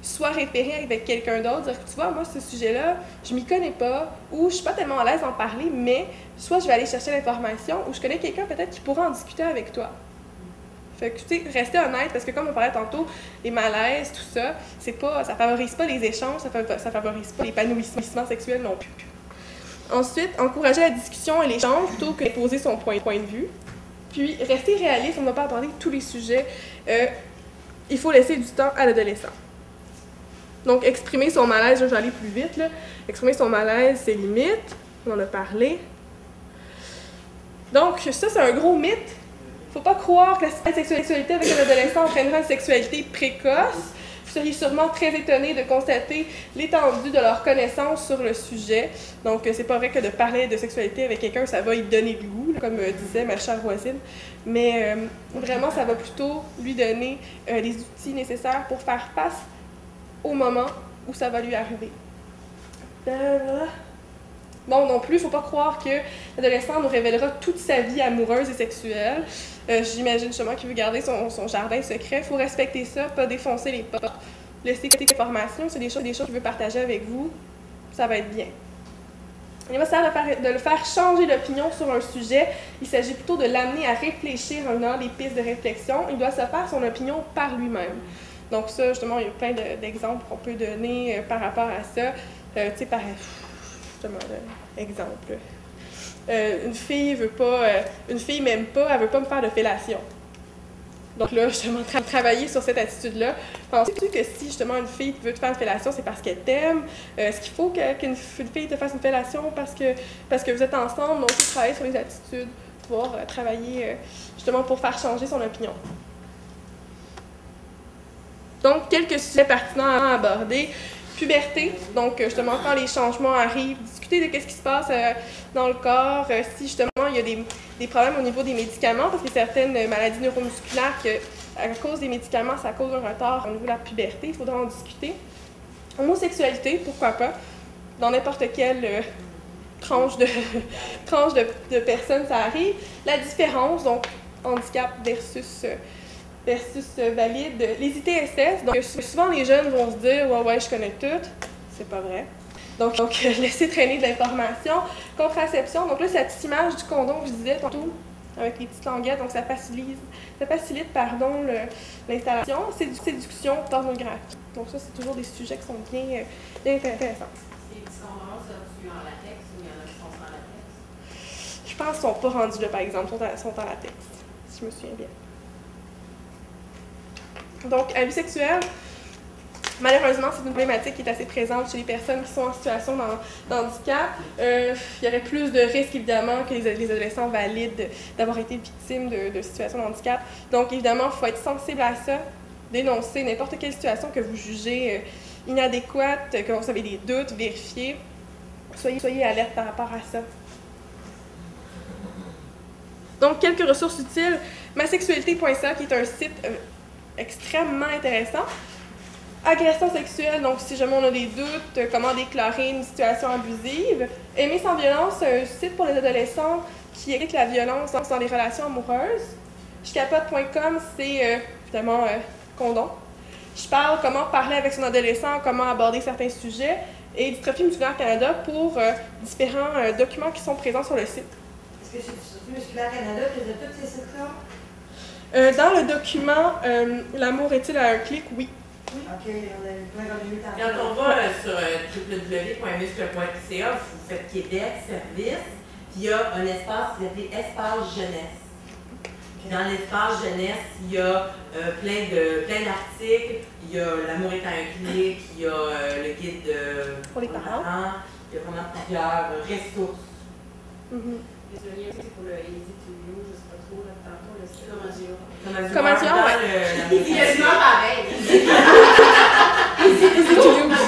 soit référer avec quelqu'un d'autre, dire que tu vois, moi, ce sujet-là, je m'y connais pas, ou je suis pas tellement à l'aise d'en parler, mais soit je vais aller chercher l'information, ou je connais quelqu'un peut-être qui pourra en discuter avec toi. Fait que, tu sais, rester honnête, parce que comme on parlait tantôt, les malaises, tout ça, ça favorise pas les échanges, ça favorise pas l'épanouissement sexuel non plus. Ensuite, encourager la discussion et l'échange plutôt que d'imposer son point de vue. Puis, rester réaliste, on ne va pas aborder tous les sujets. Il faut laisser du temps à l'adolescent. Donc, exprimer son malaise, je vais aller plus vite, là. Exprimer son malaise, ses limites, on en a parlé. Donc, ça, c'est un gros mythe. Il ne faut pas croire que la sexualité avec un adolescent entraînera une sexualité précoce. Vous seriez sûrement très étonné de constater l'étendue de leur connaissance sur le sujet. Donc, c'est pas vrai que de parler de sexualité avec quelqu'un, ça va lui donner le goût, comme disait ma chère voisine. Mais vraiment, ça va plutôt lui donner les outils nécessaires pour faire face au moment où ça va lui arriver. Bon, non plus, il ne faut pas croire que l'adolescent nous révélera toute sa vie amoureuse et sexuelle. J'imagine justement qu'il veut garder son jardin secret. Il faut respecter ça, pas défoncer les portes. Laisser quelques informations, c'est des choses qu'il veut partager avec vous, ça va être bien. Il va s'agir de le faire changer d'opinion sur un sujet. Il s'agit plutôt de l'amener à réfléchir en donnant des pistes de réflexion. Il doit se faire son opinion par lui-même. Donc ça, justement, il y a plein d'exemples qu'on peut donner par rapport à ça. Tu sais, par justement, exemple. Une fille m'aime pas, elle veut pas me faire de fellation. Donc là, justement, travailler sur cette attitude-là. Penses-tu que si, justement, une fille veut te faire une fellation, c'est parce qu'elle t'aime? Est-ce qu'il faut qu'une fille te fasse une fellation parce que vous êtes ensemble? Donc, travailler sur les attitudes, pouvoir travailler, justement, pour faire changer son opinion. Donc, quelques sujets pertinents à aborder. Puberté, donc justement, quand les changements arrivent, discuter de ce qui se passe dans le corps, si justement il y a des problèmes au niveau des médicaments, parce que certaines maladies neuromusculaires, à cause des médicaments, ça cause un retard au niveau de la puberté, il faudra en discuter. Homosexualité, pourquoi pas, dans n'importe quelle tranche de personnes, ça arrive. La différence, donc handicap versus valide. Les ITSS, donc souvent les jeunes vont se dire « ouais, je connais tout », c'est pas vrai. Donc laisser traîner de l'information. Contraception, donc là, cette image du condom que je disais tantôt, avec les petites languettes, donc ça facilite l'installation. Séduction, pornographie. Donc ça, c'est toujours des sujets qui sont bien intéressants. Ces petits condoms, sont-ils en latex ou il y en a qui sont sans latex? Je pense qu'ils ne sont pas rendus là, par exemple, sont en latex, si je me souviens bien. Donc, abus sexuels, malheureusement, c'est une problématique qui est assez présente chez les personnes qui sont en situation d'handicap. Il y aurait plus de risques, évidemment, que les adolescents valides d'avoir été victimes de situations de handicap. Donc, évidemment, il faut être sensible à ça, dénoncer n'importe quelle situation que vous jugez inadéquate, que vous avez des doutes, vérifiez. Soyez alerte par rapport à ça. Donc, quelques ressources utiles. Masexualité.ca, qui est un site extrêmement intéressant. Agression sexuelle, donc si jamais on a des doutes, comment déclarer une situation abusive. Aimer sans violence, c'est un site pour les adolescents qui explique la violence dans les relations amoureuses. Jcapote.com, c'est évidemment condom. Je parle comment parler avec son adolescent, comment aborder certains sujets. Et Dystrophie musculaire Canada pour différents documents qui sont présents sur le site. Est-ce que c'est Dystrophie musculaire Canada qui a tous ces sites-là? Dans le document L'amour est-il à un clic, oui. OK, quand on va sur www.muscle.ca, vous faites Québec, service, puis il y a un espace qui s'appelle Espace Jeunesse. Puis dans l'espace jeunesse, il y a plein d'articles, il y a L'amour est à un clic, il y a le guide pour les parents, il y a vraiment plusieurs ressources. Désolée, c'est pour le Easy to Use, je ne sais pas trop, là, tantôt, le site. Comment dire, ouais. Il y a du nom pareil. Easy to Use.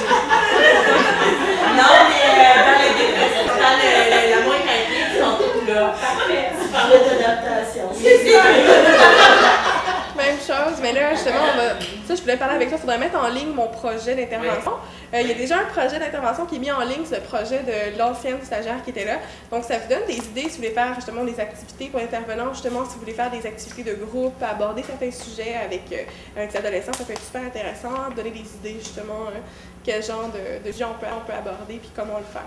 Non, mais dans L'amour est à un clic, ils sont tous là. Parfait. Tu parlais d'adaptation. Même chose, mais là, justement, ça, je voulais parler avec toi. Il faudrait mettre en ligne mon projet d'intervention. Il y a déjà un projet d'intervention qui est mis en ligne, c'est le projet de l'ancienne stagiaire qui était là. Donc, ça vous donne des idées si vous voulez faire justement des activités pour l'intervenant, justement, si vous voulez faire des activités de groupe, aborder certains sujets avec les adolescents, ça peut être super intéressant, donner des idées, justement, quel genre de sujet on peut aborder, puis comment le faire.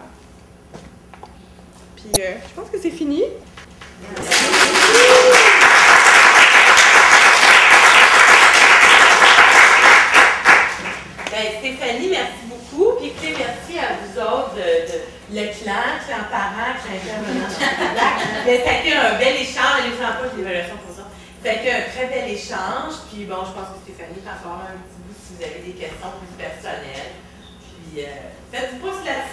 Puis, je pense que c'est fini. Stéphanie, merci beaucoup. Puis écoutez, merci à vous autres de le clan parent, clan intervenant. Ça a été un bel échange. Les enfants, j'ai l'évaluation pour ça. Ça a été un très bel échange. Puis bon, je pense que Stéphanie va avoir un petit bout si vous avez des questions plus personnelles. Puis faites-vous pas si la